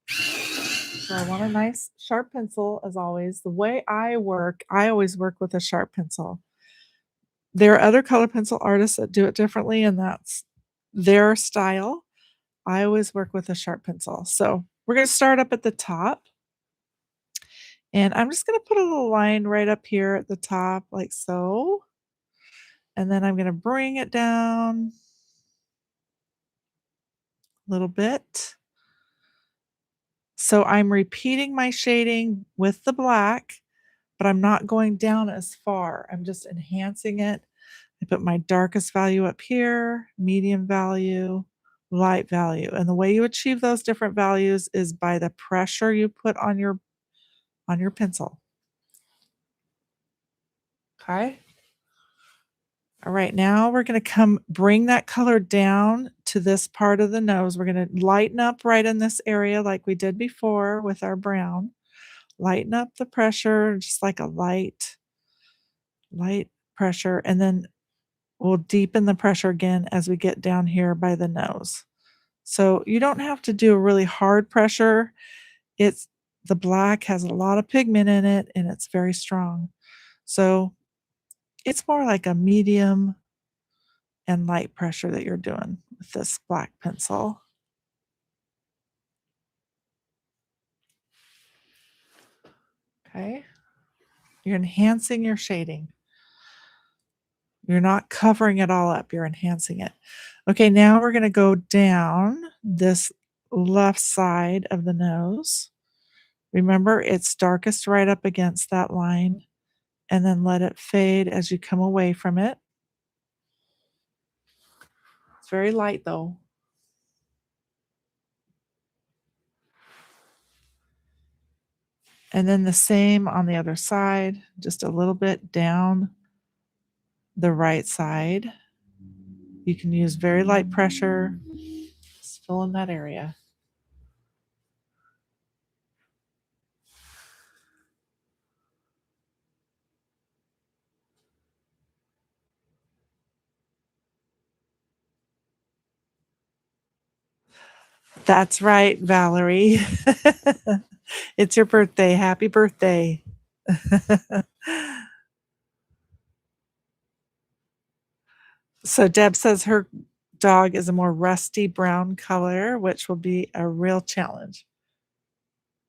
So I want a nice sharp pencil as always. The way I work, I always work with a sharp pencil. There are other color pencil artists that do it differently, and that's their style. I always work with a sharp pencil. So we're going to start up at the top. And I'm just going to put a little line right up here at the top, like so. And then I'm going to bring it down a little bit. So I'm repeating my shading with the black, but I'm not going down as far. I'm just enhancing it. I put my darkest value up here, medium value, light value. And the way you achieve those different values is by the pressure you put on your pencil. Okay? All right, now we're going to bring that color down to this part of the nose. We're going to lighten up right in this area like we did before with our brown. Lighten up the pressure, just like a light pressure. And then we'll deepen the pressure again as we get down here by the nose. So you don't have to do a really hard pressure. The black has a lot of pigment in it and it's very strong. So it's more like a medium and light pressure that you're doing with this black pencil. Okay. You're enhancing your shading. You're not covering it all up, you're enhancing it. Okay, now we're gonna go down this left side of the nose. Remember, it's darkest right up against that line, and then let it fade as you come away from it. It's very light though. And then the same on the other side, just a little bit down the right side. You can use very light pressure, just fill in that area. That's right, Valerie. It's your birthday. Happy birthday. So Deb says her dog is a more rusty brown color, which will be a real challenge.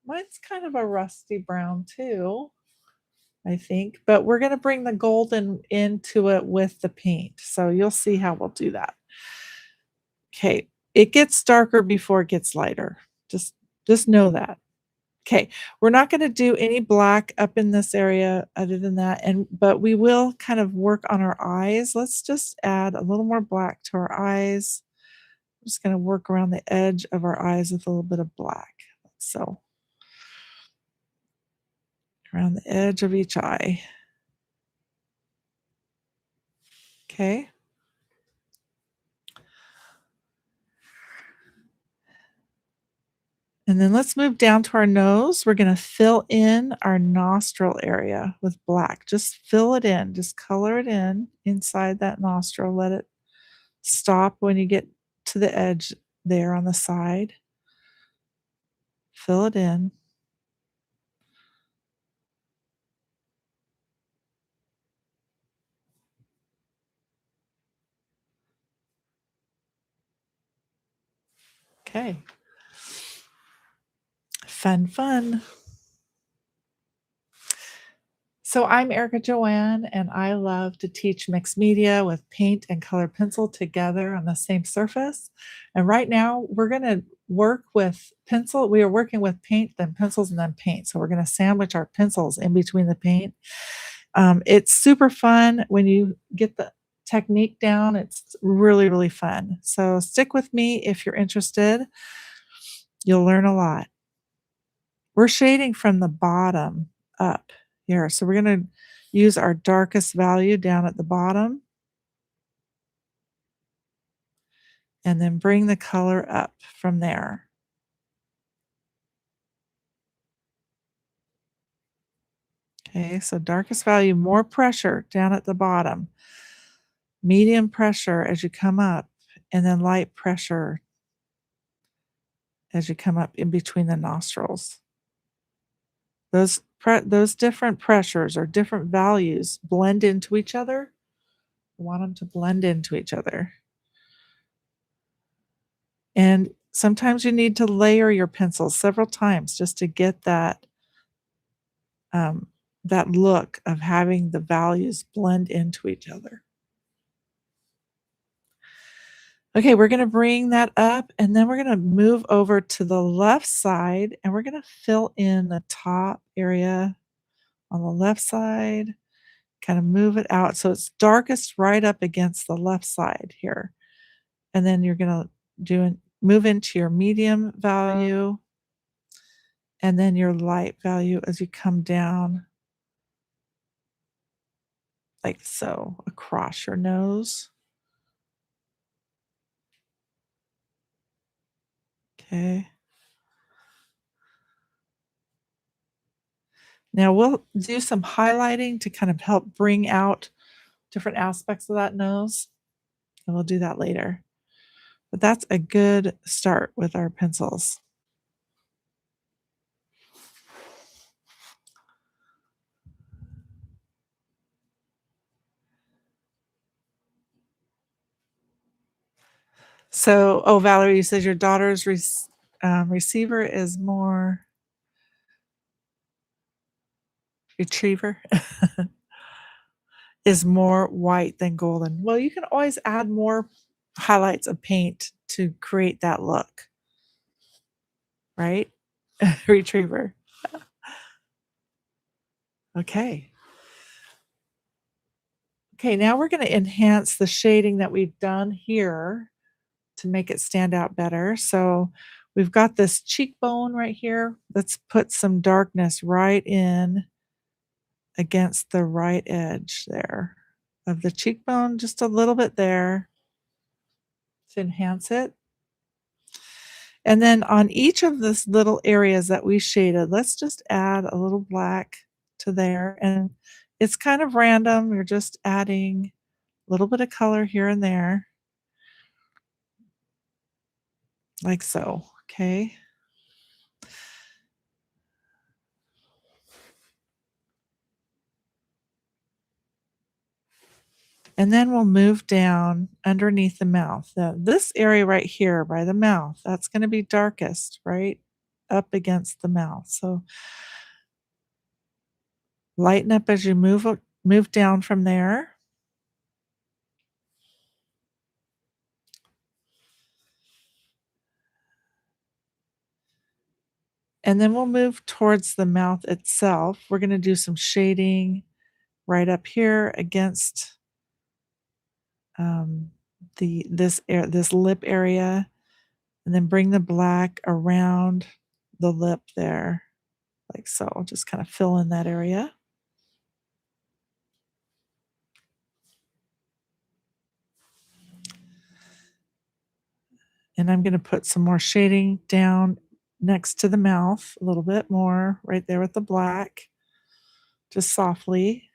Mine's kind of a rusty brown too, I think, but we're going to bring the golden into it with the paint. So you'll see how we'll do that. Okay. It gets darker before it gets lighter. Just know that. Okay, we're not going to do any black up in this area other than that, but we will kind of work on our eyes. Let's just add a little more black to our eyes. I'm just going to work around the edge of our eyes with a little bit of black. So around the edge of each eye. Okay. And then let's move down to our nose. We're going to fill in our nostril area with black. Just fill it in. Just color it in inside that nostril. Let it stop when you get to the edge there on the side. Fill it in. Okay. Fun. So I'm Erika Joanne, and I love to teach mixed media with paint and color pencil together on the same surface. And right now we're going to work with pencil. We are working with paint, then pencils, and then paint. So we're going to sandwich our pencils in between the paint. It's super fun when you get the technique down. It's really, really fun. So stick with me if you're interested. You'll learn a lot. We're shading from the bottom up here. So we're going to use our darkest value down at the bottom and then bring the color up from there. Okay, so darkest value, more pressure down at the bottom, medium pressure as you come up, and then light pressure as you come up in between the nostrils. Those different pressures or different values blend into each other. We want them to blend into each other. And sometimes you need to layer your pencils several times just to get that that look of having the values blend into each other. Okay, we're going to bring that up and then we're going to move over to the left side and we're going to fill in the top area on the left side, kind of move it out so it's darkest right up against the left side here. And then you're going to move into your medium value and then your light value as you come down like so across your nose. Okay. Now we'll do some highlighting to kind of help bring out different aspects of that nose, and we'll do that later. But that's a good start with our pencils. So, oh, Valerie, you said your daughter's receiver is more Retriever is more white than golden. Well, you can always add more highlights of paint to create that look, right? Retriever. Okay. Okay, now we're going to enhance the shading that we've done here to make it stand out better. So we've got this cheekbone right here. Let's put some darkness right in against the right edge there of the cheekbone, just a little bit there to enhance it. And then on each of these little areas that we shaded, let's just add a little black to there. And it's kind of random. You're just adding a little bit of color here and there, like so. Okay. And then we'll move down underneath the mouth. Now, this area right here by the mouth, that's going to be darkest, right up against the mouth. So lighten up as you move down from there. And then we'll move towards the mouth itself. We're going to do some shading right up here against this lip area, and then bring the black around the lip there, like so. Just kind of fill in that area. And I'm going to put some more shading down next to the mouth, a little bit more right there with the black, just softly.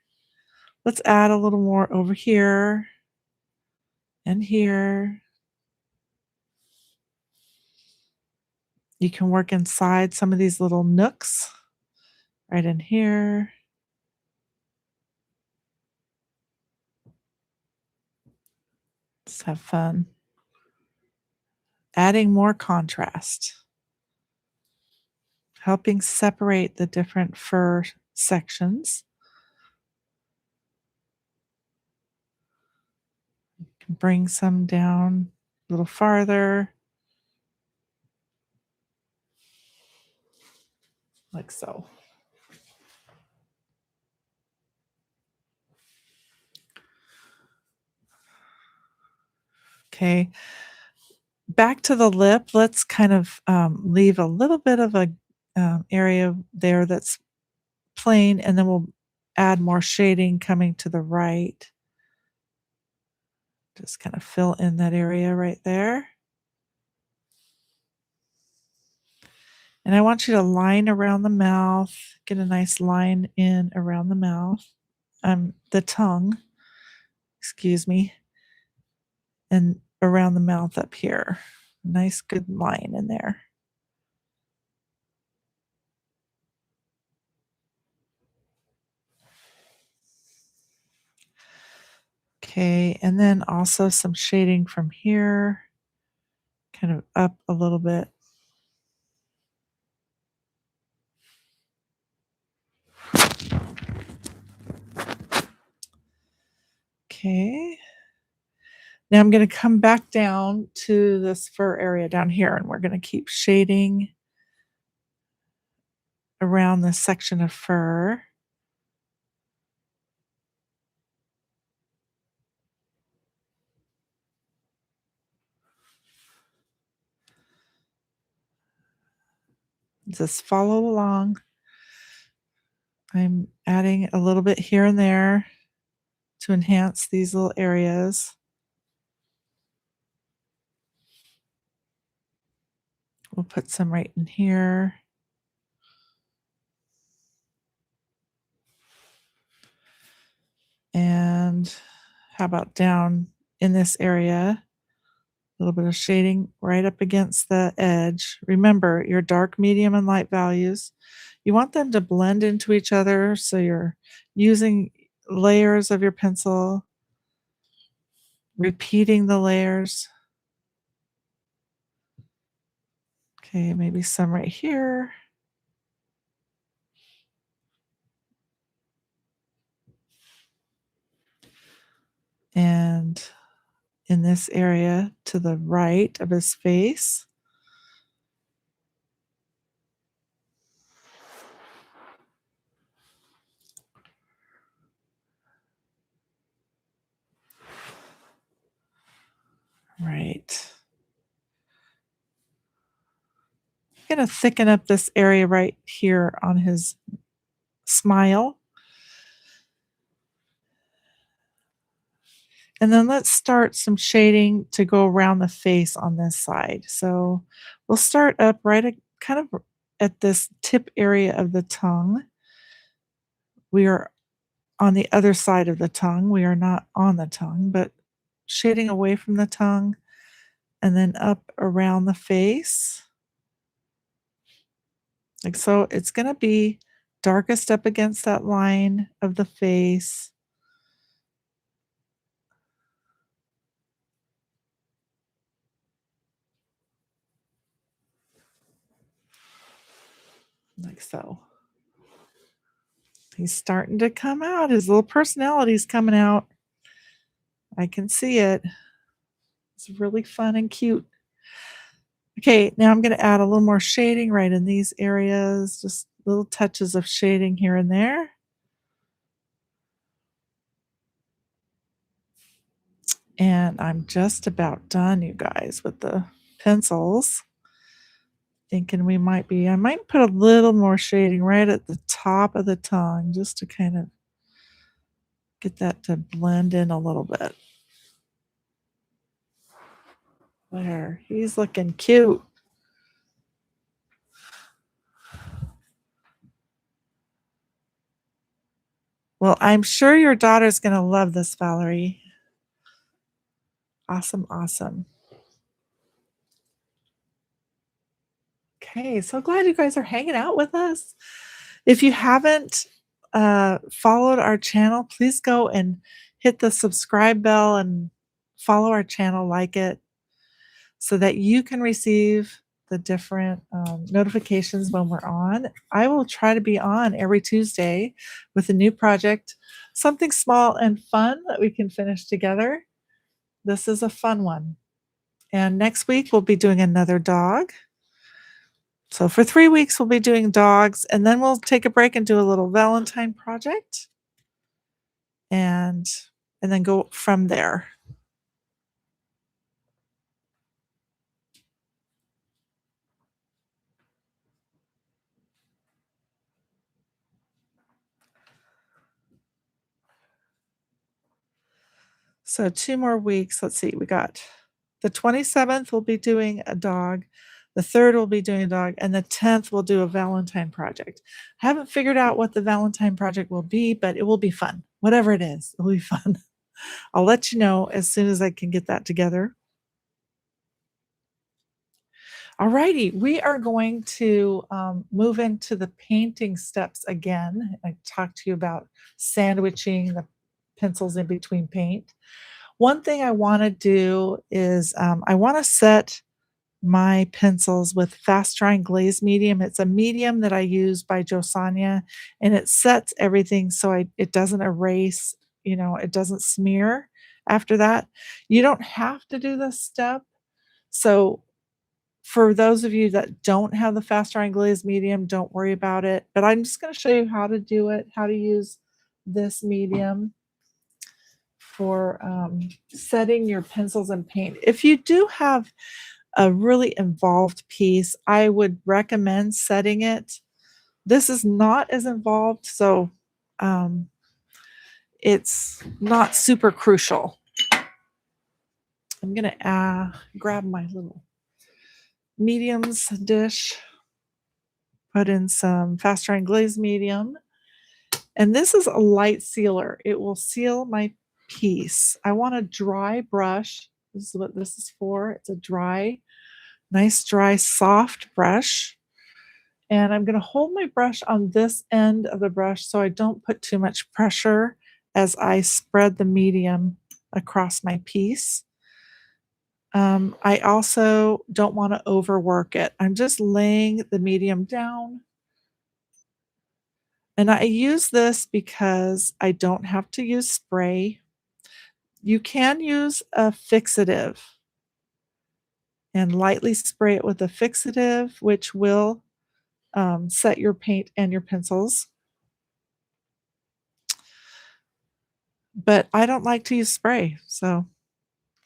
Let's add a little more over here and here. You can work inside some of these little nooks right in here. Just have fun. Adding more contrast, helping separate the different fur sections. Bring some down a little farther, like so. Okay, back to the lip. Let's kind of leave a little bit of a area there that's plain, and then we'll add more shading coming to the right. Just kind of fill in that area right there. And I want you to line around the mouth, get a nice line in around the mouth, the tongue, excuse me, and around the mouth up here. Nice, good line in there. Okay, and then also some shading from here, kind of up a little bit. Okay. Now I'm going to come back down to this fur area down here, and we're going to keep shading around this section of fur. Just follow along. I'm adding a little bit here and there to enhance these little areas. We'll put some right in here. And how about down in this area? A little bit of shading right up against the edge. Remember your dark, medium, and light values. You want them to blend into each other, so you're using layers of your pencil, repeating the layers. Okay, maybe some right here. and in this area to the right of his face. Right. I'm going to thicken up this area right here on his smile. And then let's start some shading to go around the face on this side. So we'll start up right at, kind of at this tip area of the tongue. We are on the other side of the tongue. We are not on the tongue, but shading away from the tongue and then up around the face. Like so, it's going to be darkest up against that line of the face. Like so. He's starting to come out. His little personality's coming out. I can see it. It's really fun and cute. Okay, now I'm going to add a little more shading right in these areas, just little touches of shading here and there. And I'm just about done, you guys, with the pencils. Thinking I might put a little more shading right at the top of the tongue just to kind of get that to blend in a little bit. There, he's looking cute. Well, I'm sure your daughter's going to love this, Valerie. Awesome, awesome. Okay, so glad you guys are hanging out with us. If you haven't followed our channel, please go and hit the subscribe bell and follow our channel, like it, so that you can receive the different notifications when we're on. I will try to be on every Tuesday with a new project, something small and fun that we can finish together. This is a fun one. And next week, we'll be doing another dog. So for 3 weeks, we'll be doing dogs, and then we'll take a break and do a little Valentine project, and then go from there. So 2 more weeks. Let's see. We got the 27th, we'll be doing a dog. The 3rd, we'll be doing a dog, and the 10th, we'll do a Valentine project. I haven't figured out what the Valentine project will be, but it will be fun. Whatever it is, it'll be fun. I'll let you know as soon as I can get that together. All righty, we are going to move into the painting steps again. I talked to you about sandwiching the pencils in between paint. One thing I want to do is I want to set my pencils with fast drying glaze medium. It's a medium that I use by Josanya, and it sets everything so it doesn't erase, it doesn't smear after that. You don't have to do this step. So for those of you that don't have the fast drying glaze medium, don't worry about it. But I'm just going to show you how to do it, how to use this medium for setting your pencils and paint. If you do have a really involved piece, I would recommend setting it. This is not as involved, so it's not super crucial. I'm going to grab my little mediums dish, put in some fast drying glaze medium, and this is a light sealer. It will seal my piece. I want a dry brush. This is what this is for. It's a nice dry, soft brush. And I'm going to hold my brush on this end of the brush so I don't put too much pressure as I spread the medium across my piece. I also don't want to overwork it. I'm just laying the medium down. And I use this because I don't have to use spray. You can use a fixative and lightly spray it with a fixative, which will set your paint and your pencils. But I don't like to use spray, so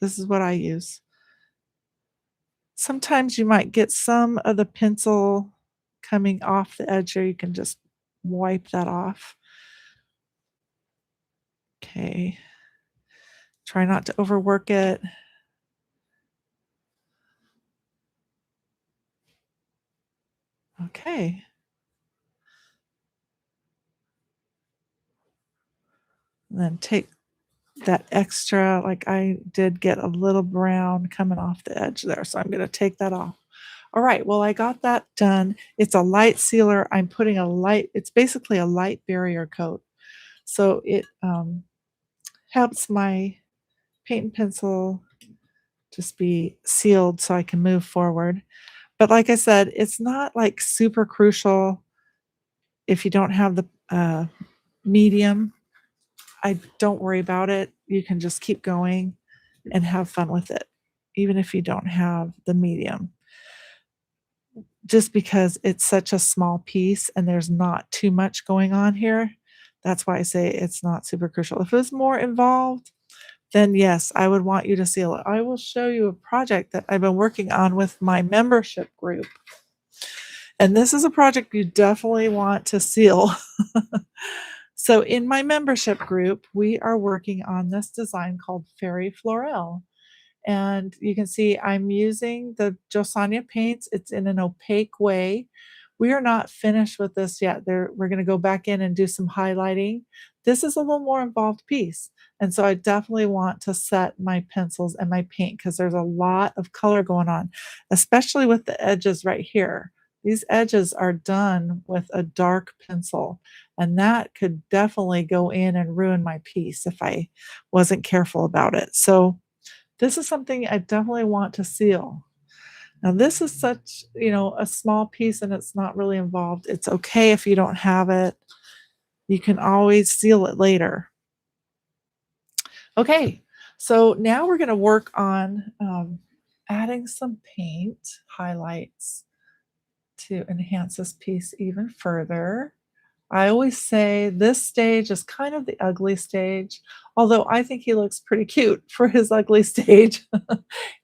this is what I use. Sometimes you might get some of the pencil coming off the edge here. You can just wipe that off. Okay. Try not to overwork it. Okay. And then take that extra, like I did get a little brown coming off the edge there, so I'm gonna take that off. All right, well, I got that done. It's a light sealer. I'm putting a light, it's basically a light barrier coat. So it helps my paint and pencil just be sealed so I can move forward. But like I said, it's not like super crucial if you don't have the medium. I don't worry about it. You can just keep going and have fun with it, even if you don't have the medium. Just because it's such a small piece and there's not too much going on here, that's why I say it's not super crucial. If it was more involved, then yes, I would want you to seal it. I will show you a project that I've been working on with my membership group. And this is a project you definitely want to seal. So in my membership group, we are working on this design called Fairy Florel. And you can see I'm using the Josanya paints. It's in an opaque way. We are not finished with this yet. We're going to go back in and do some highlighting. This is a little more involved piece. And so I definitely want to set my pencils and my paint because there's a lot of color going on, especially with the edges right here. These edges are done with a dark pencil, and that could definitely go in and ruin my piece if I wasn't careful about it. So this is something I definitely want to seal. Now, this is such, a small piece and it's not really involved. It's okay if you don't have it. You can always seal it later. Okay, so now we're going to work on adding some paint highlights to enhance this piece even further. I always say this stage is kind of the ugly stage, although I think he looks pretty cute for his ugly stage.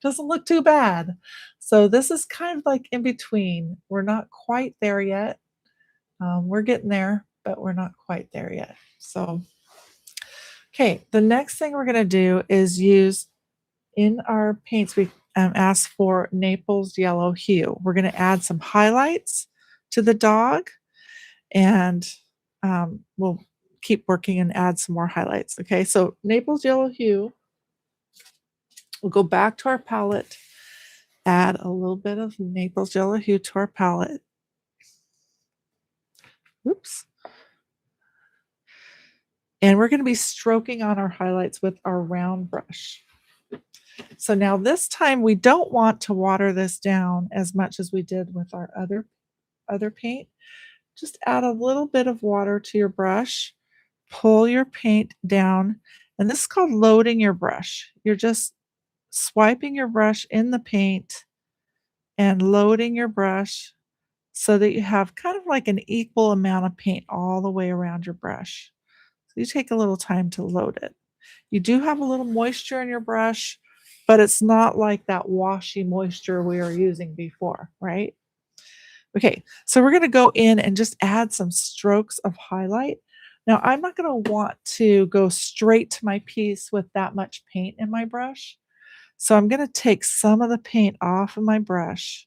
Doesn't look too bad. So this is kind of like in between. We're not quite there yet. We're getting there, but we're not quite there yet. So, okay, the next thing we're going to do is use in our paints, we asked for Naples yellow hue. We're going to add some highlights to the dog and we'll keep working and add some more highlights. Okay, so Naples yellow hue, we'll go back to our palette, add a little bit of Naples yellow hue to our palette. Oops. And we're going to be stroking on our highlights with our round brush. So now this time we don't want to water this down as much as we did with our other paint. Just add a little bit of water to your brush, pull your paint down, and this is called loading your brush. You're just swiping your brush in the paint and loading your brush so that you have kind of like an equal amount of paint all the way around your brush. So you take a little time to load it. You do have a little moisture in your brush, but it's not like that washy moisture we were using before, right? Okay, so we're going to go in and just add some strokes of highlight. Now, I'm not going to want to go straight to my piece with that much paint in my brush. So I'm going to take some of the paint off of my brush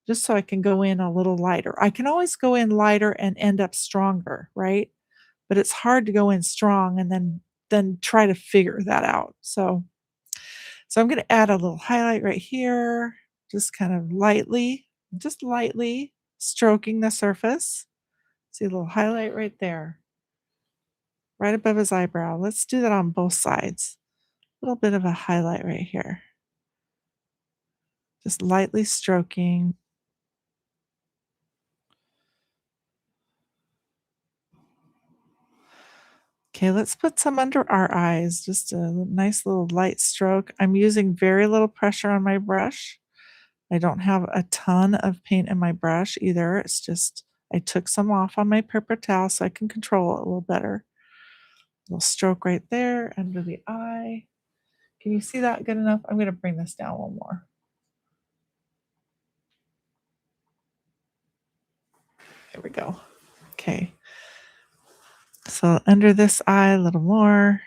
just so I can go in a little lighter. I can always go in lighter and end up stronger, right? But it's hard to go in strong and then try to figure that out. So I'm going to add a little highlight right here, just kind of lightly, just lightly stroking the surface. See a little highlight right there, right above his eyebrow. Let's do that on both sides. A little bit of a highlight right here. Just lightly stroking. Okay, let's put some under our eyes, just a nice little light stroke. I'm using very little pressure on my brush. I don't have a ton of paint in my brush either. It's just I took some off on my paper towel so I can control it a little better. Little stroke right there under the eye. Can you see that good enough? I'm going to bring this down a little more. There we go. Okay. So under this eye a little more.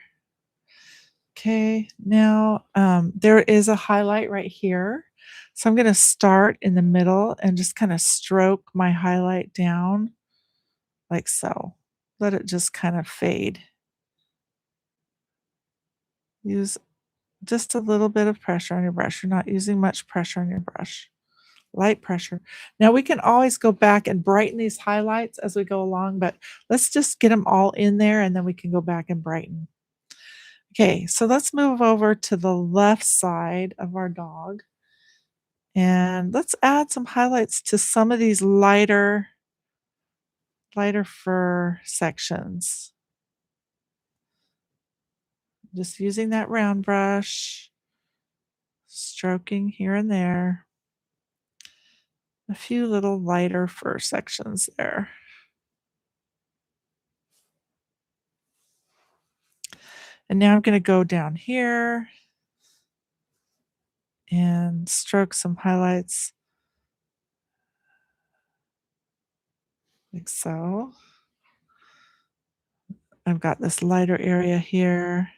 Okay, now there is a highlight right here. So I'm going to start in the middle and just kind of stroke my highlight down like so. Let it just kind of fade. Use just a little bit of pressure on your brush. You're not using much pressure on your brush. Light pressure. Now we can always go back and brighten these highlights as we go along, but let's just get them all in there and then we can go back and brighten. Okay, so let's move over to the left side of our dog. And let's add some highlights to some of these lighter fur sections. Just using that round brush, stroking here and there. A few little lighter fur sections there. And now I'm going to go down here and stroke some highlights like so. I've got this lighter area here.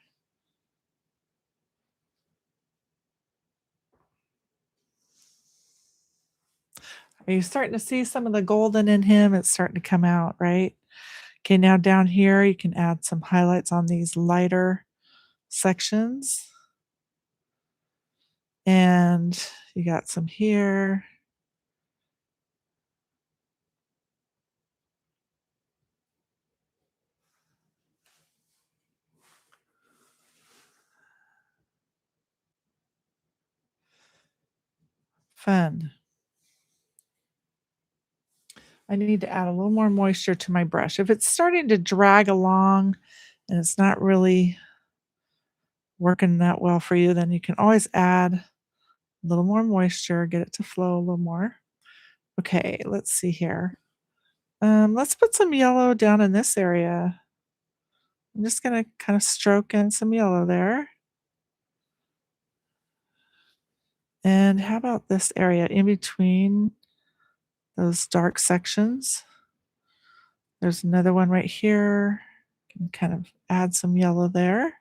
Are you starting to see some of the golden in him? It's starting to come out, right? Okay, now down here, you can add some highlights on these lighter sections. And you got some here. Fun. I need to add a little more moisture to my brush. If it's starting to drag along and it's not really working that well for you, then you can always add a little more moisture, get it to flow a little more. Okay, let's see here. Let's put some yellow down in this area. I'm just going to kind of stroke in some yellow there. And how about this area in between those dark sections? There's another one right here. Can kind of add some yellow there.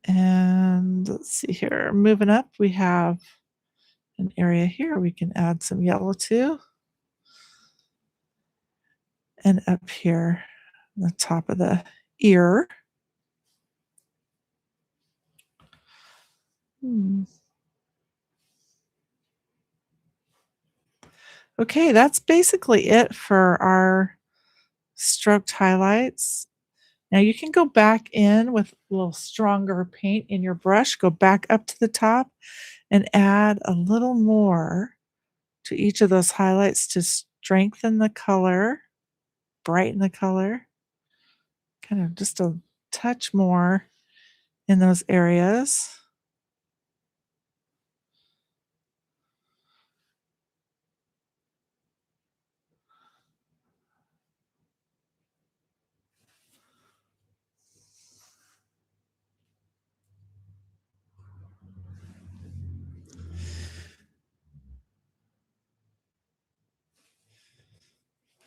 And let's see here, moving up, we have an area here we can add some yellow to. And up here, the top of the ear. Okay, that's basically it for our stroked highlights. Now you can go back in with a little stronger paint in your brush, go back up to the top and add a little more to each of those highlights to strengthen the color, brighten the color, kind of just a touch more in those areas.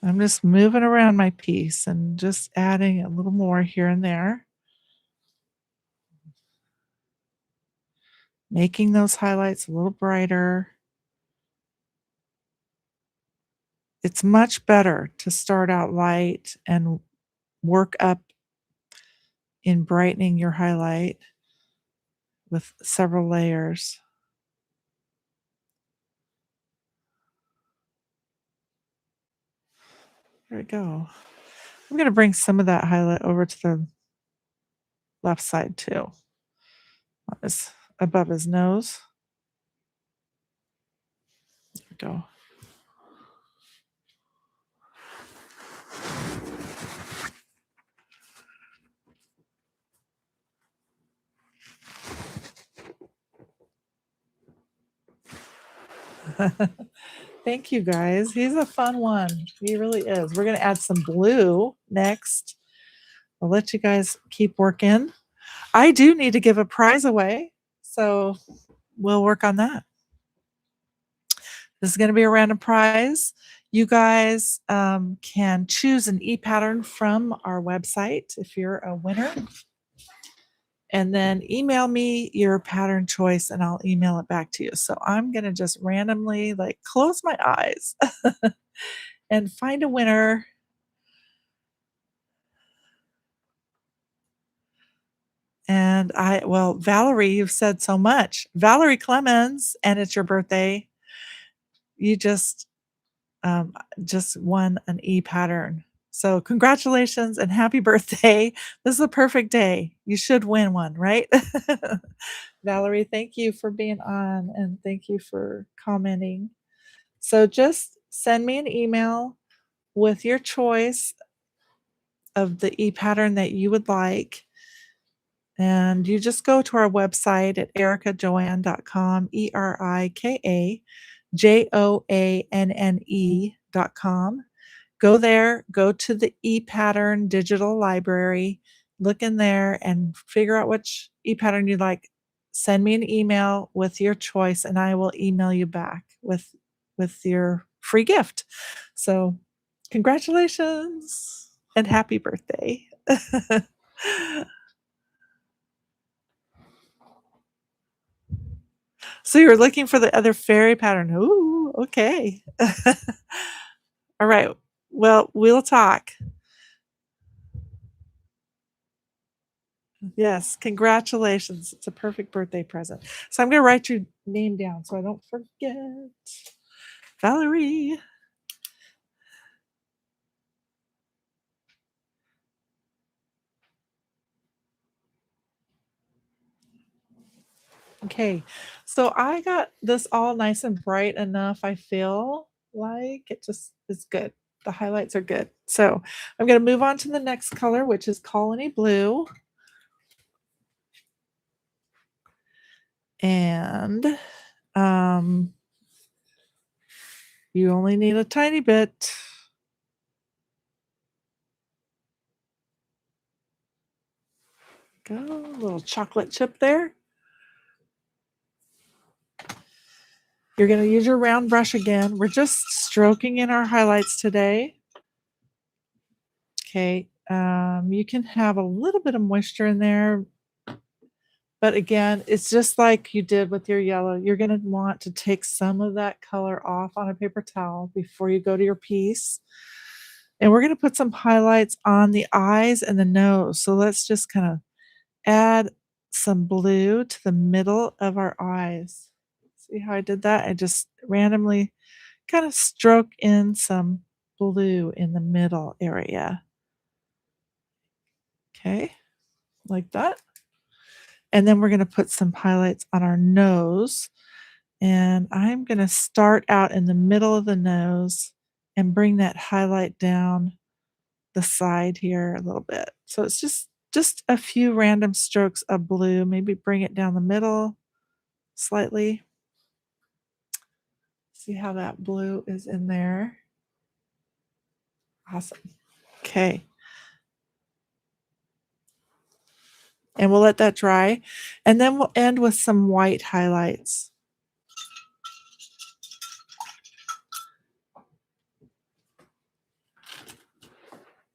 I'm just moving around my piece and just adding a little more here and there, making those highlights a little brighter. It's much better to start out light and work up in brightening your highlight with several layers. There we go. I'm going to bring some of that highlight over to the left side too. It's above his nose. There we go. Thank you guys. He's a fun one. He really is. We're going to add some blue next. I'll let you guys keep working. I do need to give a prize away, so we'll work on that. This is going to be a random prize. You guys can choose an e-pattern from our website if you're a winner. And then email me your pattern choice and I'll email it back to you. So I'm going to just randomly like close my eyes and find a winner. And well, Valerie, you've said so much. Valerie Clemens, and it's your birthday. You just won an e-pattern. So congratulations and happy birthday. This is a perfect day. You should win one, right? Valerie, thank you for being on and thank you for commenting. So just send me an email with your choice of the e-pattern that you would like. And you just go to our website at erikajoanne.com, ErikaJoanne.com. Go there, go to the e-pattern digital library, look in there and figure out which e-pattern you'd like. Send me an email with your choice and I will email you back with your free gift. So congratulations and happy birthday. So you're looking for the other fairy pattern. Ooh, okay. All right. Well, we'll talk. Yes, congratulations. It's a perfect birthday present. So I'm going to write your name down so I don't forget. Valerie. Okay, so I got this all nice and bright enough. I feel like it just is good. The highlights are good. So I'm going to move on to the next color, which is Colony Blue. And you only need a tiny bit. Go, a little chocolate chip there. You're going to use your round brush again. We're just stroking in our highlights today. Okay, you can have a little bit of moisture in there. But again, it's just like you did with your yellow. You're going to want to take some of that color off on a paper towel before you go to your piece. And we're going to put some highlights on the eyes and the nose. So let's just kind of add some blue to the middle of our eyes. See how I did that? I just randomly kind of stroke in some blue in the middle area. Okay, like that. And then we're going to put some highlights on our nose. And I'm going to start out in the middle of the nose and bring that highlight down the side here a little bit. So it's just a few random strokes of blue. Maybe bring it down the middle slightly. See how that blue is in there? Awesome. Okay. And we'll let that dry. And then we'll end with some white highlights.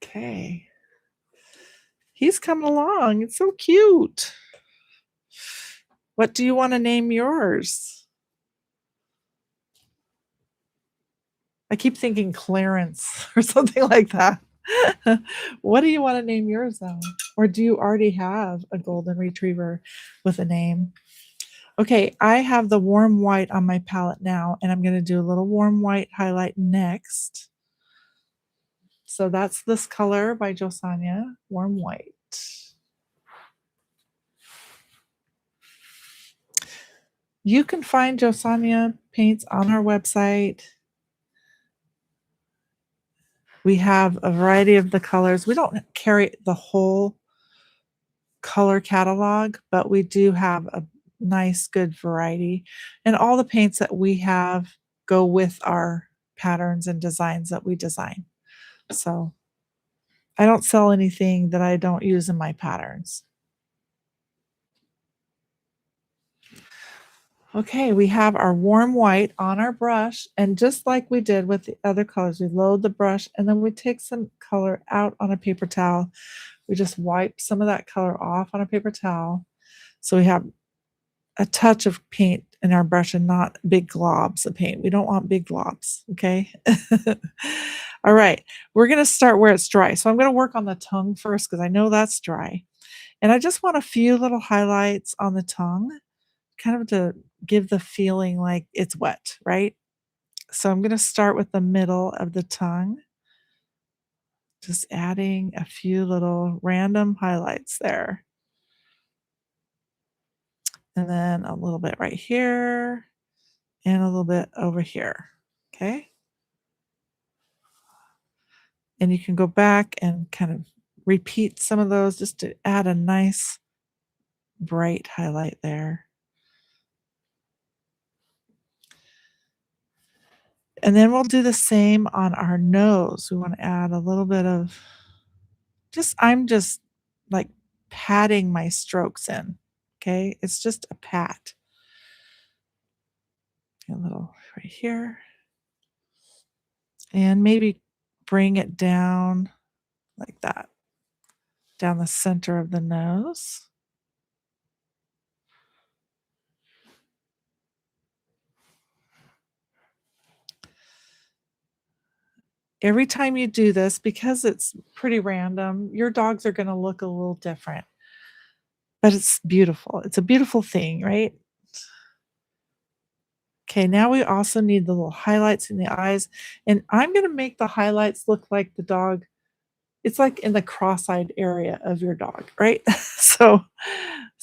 Okay. He's coming along. It's so cute. What do you want to name yours? I keep thinking Clarence or something like that. What do you want to name yours though? Or do you already have a golden retriever with a name? Okay, I have the warm white on my palette now, and I'm going to do a little warm white highlight next. So that's this color by Josania, warm white. You can find Josania paints on our website. We have a variety of the colors. We don't carry the whole color catalog, but we do have a nice, good variety. And all the paints that we have go with our patterns and designs that we design. So I don't sell anything that I don't use in my patterns. Okay, we have our warm white on our brush, and just like we did with the other colors, we load the brush and then we take some color out on a paper towel. We just wipe some of that color off on a paper towel. So we have a touch of paint in our brush and not big globs of paint. We don't want big globs, okay? All right, we're gonna start where it's dry. So I'm gonna work on the tongue first because I know that's dry. And I just want a few little highlights on the tongue, kind of to give the feeling like it's wet, right? So I'm gonna start with the middle of the tongue, just adding a few little random highlights there. And then a little bit right here and a little bit over here, okay? And you can go back and kind of repeat some of those just to add a nice bright highlight there. And then we'll do the same on our nose. We want to add a little bit of I'm just like patting my strokes in. Okay. It's just a pat. A little right here. And maybe bring it down like that, down the center of the nose. Every time you do this, because it's pretty random, your dogs are going to look a little different, but it's beautiful. It's a beautiful thing, right? Okay, now we also need the little highlights in the eyes, and I'm going to make the highlights look like the dog. It's like in the cross-eyed area of your dog, right? So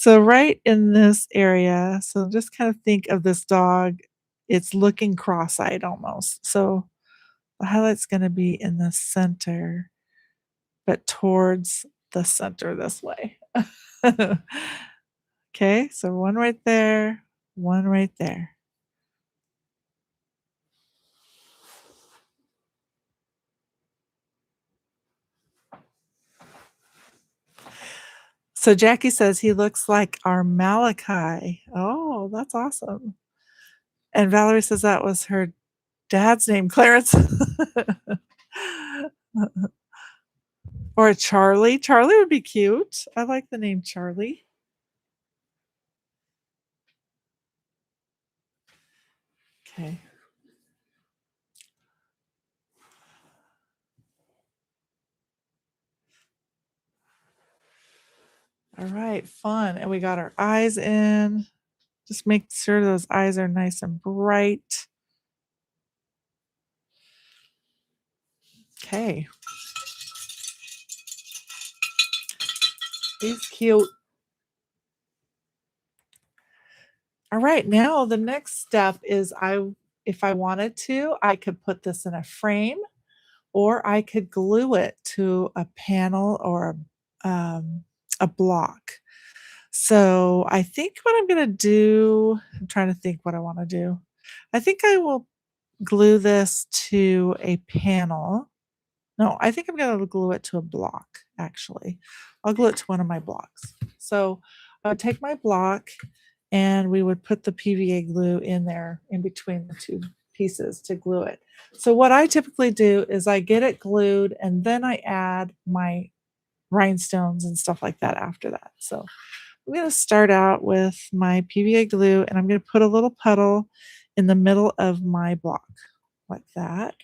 right in this area, so just kind of think of this dog, it's looking cross-eyed almost. So the highlight's going to be in the center, but towards the center this way. Okay, so one right there, one right there. So Jackie says he looks like our Malachi. Oh, that's awesome. And Valerie says that was her dad's name, Clarence. Or Charlie. Charlie would be cute. I like the name Charlie. Okay. All right, fun. And we got our eyes in. Just make sure those eyes are nice and bright. Okay. He's cute. All right, now the next step is if I wanted to, I could put this in a frame or I could glue it to a panel or a block. So I think what I'm going to do, I'm trying to think what I want to do. I think I will glue this to a panel. No, I think I'm going to glue it to a block, actually. I'll glue it to one of my blocks. So I would take my block and we would put the PVA glue in there in between the two pieces to glue it. So what I typically do is I get it glued and then I add my rhinestones and stuff like that after that. So I'm going to start out with my PVA glue and I'm going to put a little puddle in the middle of my block like that.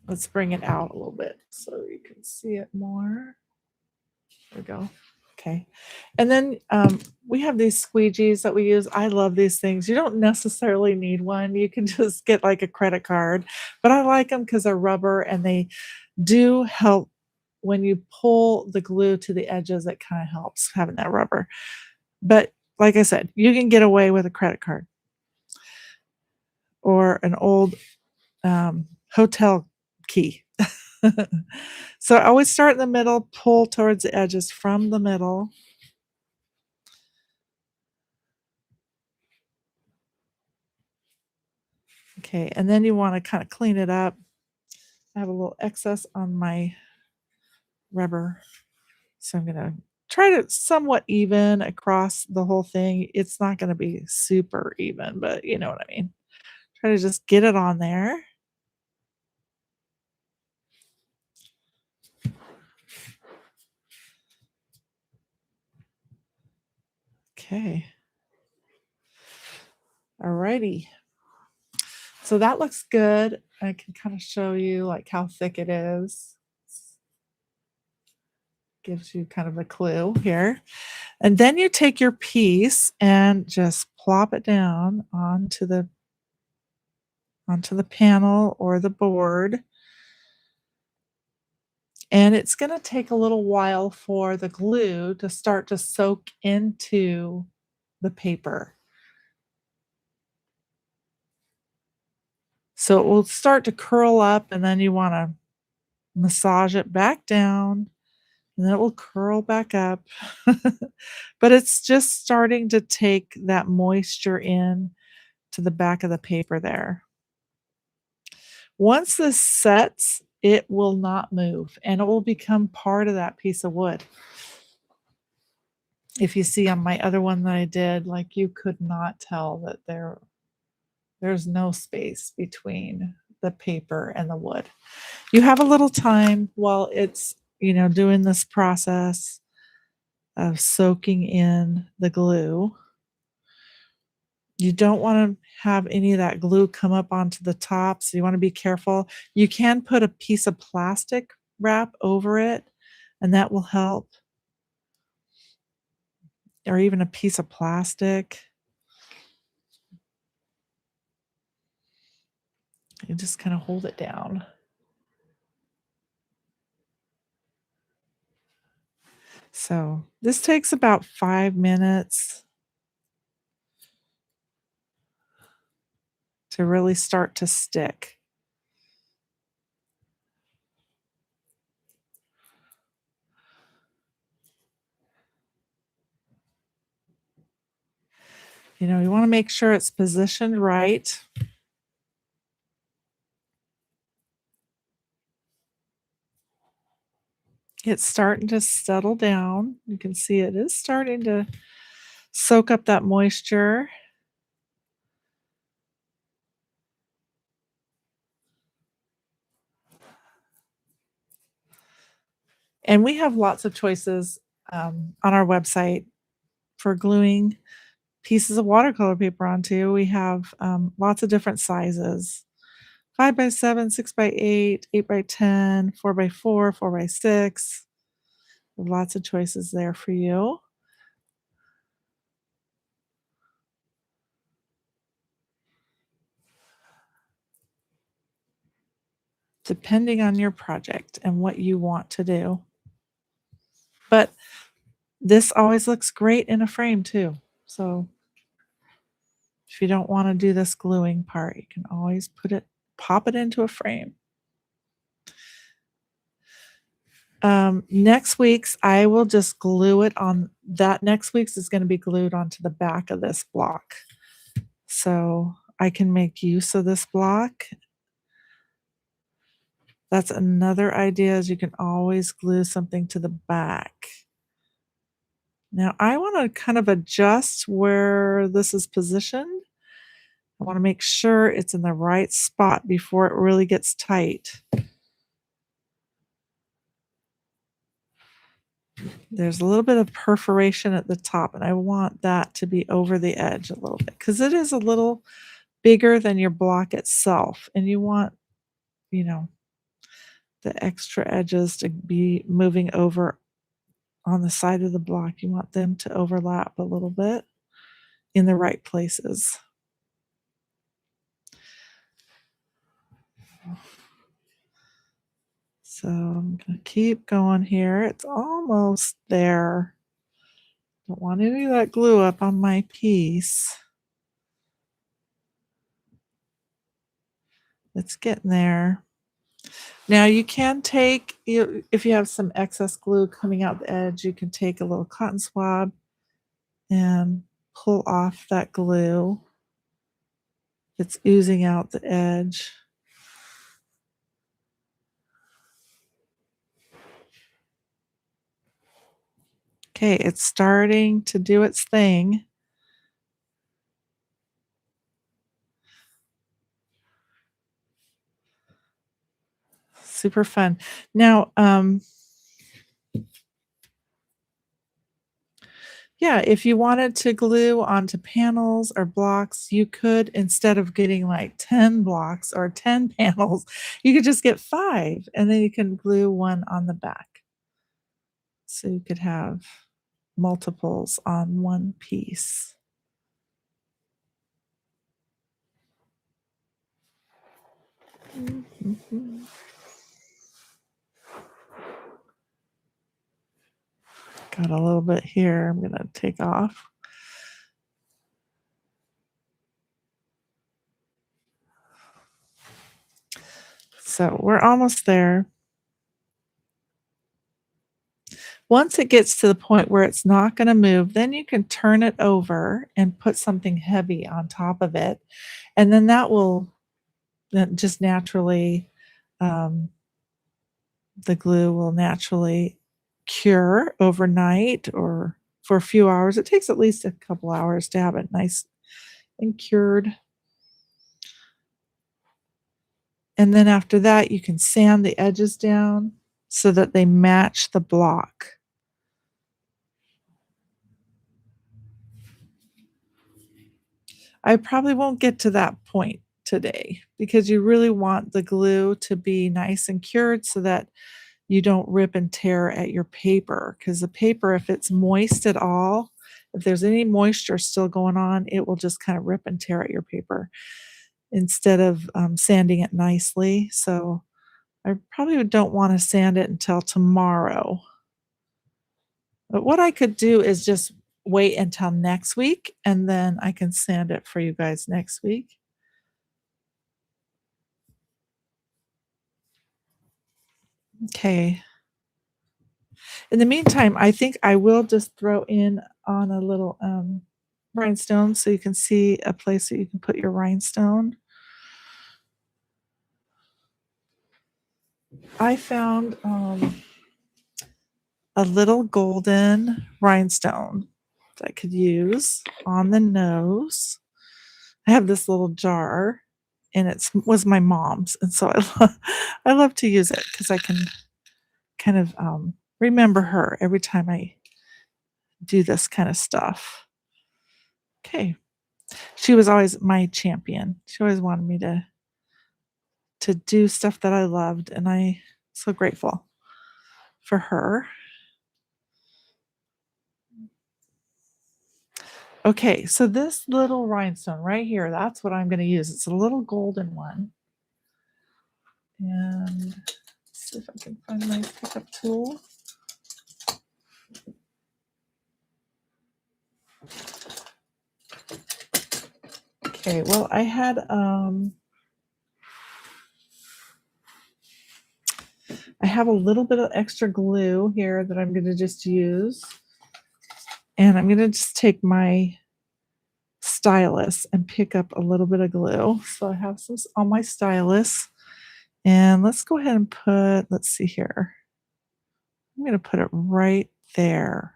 Let's bring it out a little bit so you can see it more. There we go. Okay. And then we have these squeegees that we use. I love these things. You don't necessarily need one. You can just get like a credit card, but I like them because they're rubber and they do help when you pull the glue to the edges. It kind of helps having that rubber. But like I said, you can get away with a credit card or an old hotel key. So I always start in the middle, pull towards the edges from the middle. Okay, and then you want to kind of clean it up. I have a little excess on my rubber, so I'm going to try to somewhat even across the whole thing. It's not going to be super even, but you know what I mean. Try to just get it on there. Okay. Alrighty. So that looks good. I can kind of show you like how thick it is. Gives you kind of a clue here. And then you take your piece and just plop it down onto the panel or the board. And it's going to take a little while for the glue to start to soak into the paper. So it will start to curl up, and then you want to massage it back down, and then it will curl back up. But it's just starting to take that moisture in to the back of the paper there. Once this sets, it will not move, and it will become part of that piece of wood. If you see on my other one that I did, like, you could not tell that there's no space between the paper and the wood. You have a little time while it's, doing this process of soaking in the glue. You don't want to have any of that glue come up onto the top, so you want to be careful. You can put a piece of plastic wrap over it, and that will help, or even a piece of plastic. You just kind of hold it down. So this takes about 5 minutes to really start to stick. You want to make sure it's positioned right. It's starting to settle down. You can see it is starting to soak up that moisture. And we have lots of choices on our website for gluing pieces of watercolor paper onto. We have lots of different sizes: 5x7, 6x8, 8x10, 4x4, 4x6. Lots of choices there for you. Depending on your project and what you want to do. But this always looks great in a frame too. So if you don't want to do this gluing part, you can always pop it into a frame. Next week's, I will just glue it on that. Next week's is going to be glued onto the back of this block. So I can make use of this block. That's another idea, is you can always glue something to the back. Now I want to kind of adjust where this is positioned. I want to make sure it's in the right spot before it really gets tight. There's a little bit of perforation at the top, and I want that to be over the edge a little bit, because it is a little bigger than your block itself, and you want, the extra edges to be moving over on the side of the block. You want them to overlap a little bit in the right places. So I'm going to keep going here. It's almost there. Don't want any of that glue up on my piece. It's getting there. Now you can take, if you have some excess glue coming out the edge, you can take a little cotton swab and pull off that glue. It's oozing out the edge. Okay, it's starting to do its thing. Super fun. Now, yeah, if you wanted to glue onto panels or blocks, you could, instead of getting like 10 blocks or 10 panels, you could just get 5 and then you can glue one on the back. So you could have multiples on one piece. Mhm. Got a little bit here I'm gonna take off. So we're almost there. Once it gets to the point where it's not gonna move, then you can turn it over and put something heavy on top of it, and then that will then just naturally, um, the glue will naturally cure overnight or for a few hours. It takes at least a couple hours to have it nice and cured. And then after that, you can sand the edges down so that they match the block. I probably won't get to that point today because you really want the glue to be nice and cured so that you don't rip and tear at your paper. Because the paper, if it's moist at all, if there's any moisture still going on, it will just kind of rip and tear at your paper instead of sanding it nicely. So I probably don't want to sand it until tomorrow. But what I could do is just wait until next week and then I can sand it for you guys next week. Okay. In the meantime, I think I will just throw in on a little rhinestone so you can see a place that you can put your rhinestone. I found a little golden rhinestone that I could use on the nose. I have this little jar and it was my mom's. And so I love to use it because I can kind of remember her every time I do this kind of stuff. Okay. She was always my champion. She always wanted me to do stuff that I loved, and I so grateful for her. Okay, so this little rhinestone right here, that's what I'm gonna use. It's a little golden one. And let's see if I can find my pickup tool. Okay, well, I had I have a little bit of extra glue here that I'm gonna just use. And I'm gonna just take my stylus and pick up a little bit of glue. So I have some on my stylus. And let's go ahead and put, let's see here. I'm gonna put it right there.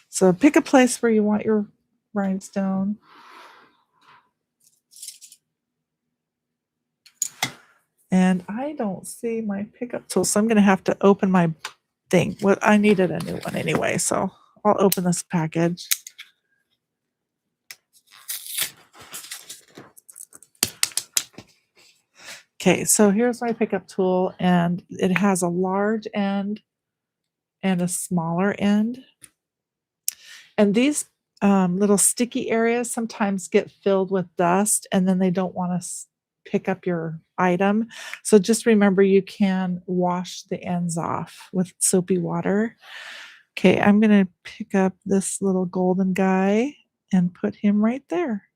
So pick a place where you want your rhinestone. And I don't see my pickup tool, so I'm gonna have to open my thing. Well, I needed a new one anyway, so I'll open this package. Okay, so here's my pickup tool, and it has a large end and a smaller end. And these little sticky areas sometimes get filled with dust, and then they don't want to pick up your item. So just remember you can wash the ends off with soapy water. Okay, I'm going to pick up this little golden guy and put him right there.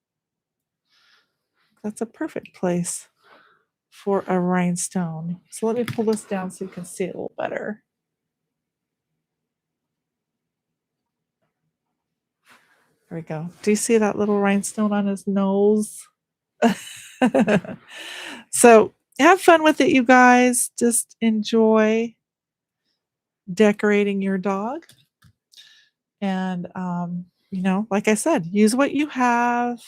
That's a perfect place for a rhinestone. So let me pull this down so you can see it a little better. There we go. Do you see that little rhinestone on his nose? So have fun with it, you guys. Just enjoy decorating your dog. And, like I said, use what you have.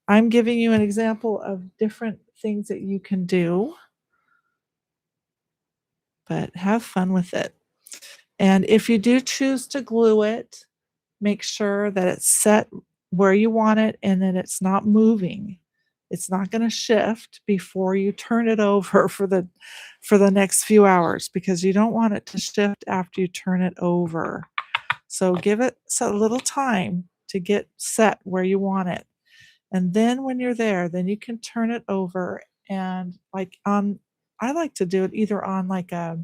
I'm giving you an example of different things that you can do, but have fun with it. And if you do choose to glue it, make sure that it's set where you want it and that it's not moving. It's not going to shift before you turn it over for the next few hours, because you don't want it to shift after you turn it over. So give it a little time to get set where you want it. And then when you're there, then you can turn it over, and I like to do it either on like a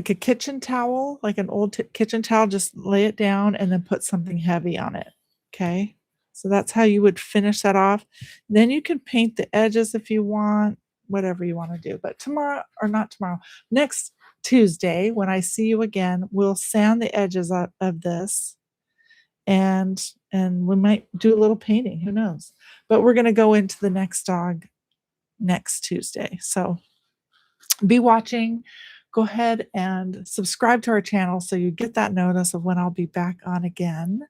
kitchen towel, like an old kitchen towel, just lay it down and then put something heavy on it. Okay. So that's how you would finish that off. Then you can paint the edges if you want, whatever you want to do. But tomorrow, or not tomorrow, next Tuesday, when I see you again, we'll sand the edges of this, and we might do a little painting. Who knows? But we're going to go into the next dog next Tuesday. So be watching. Go ahead and subscribe to our channel so you get that notice of when I'll be back on again.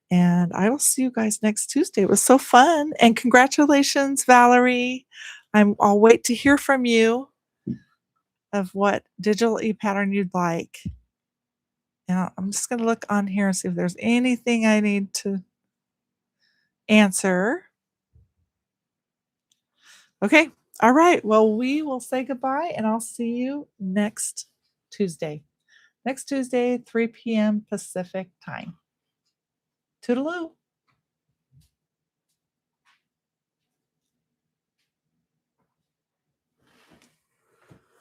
And I will see you guys next Tuesday. It was so fun. And congratulations, Valerie. I'll wait to hear from you of what digital e-pattern you'd like. And I'm just going to look on here and see if there's anything I need to answer. Okay. All right. Well, we will say goodbye, and I'll see you next Tuesday. Next Tuesday, 3 p.m. Pacific time. Toodaloo.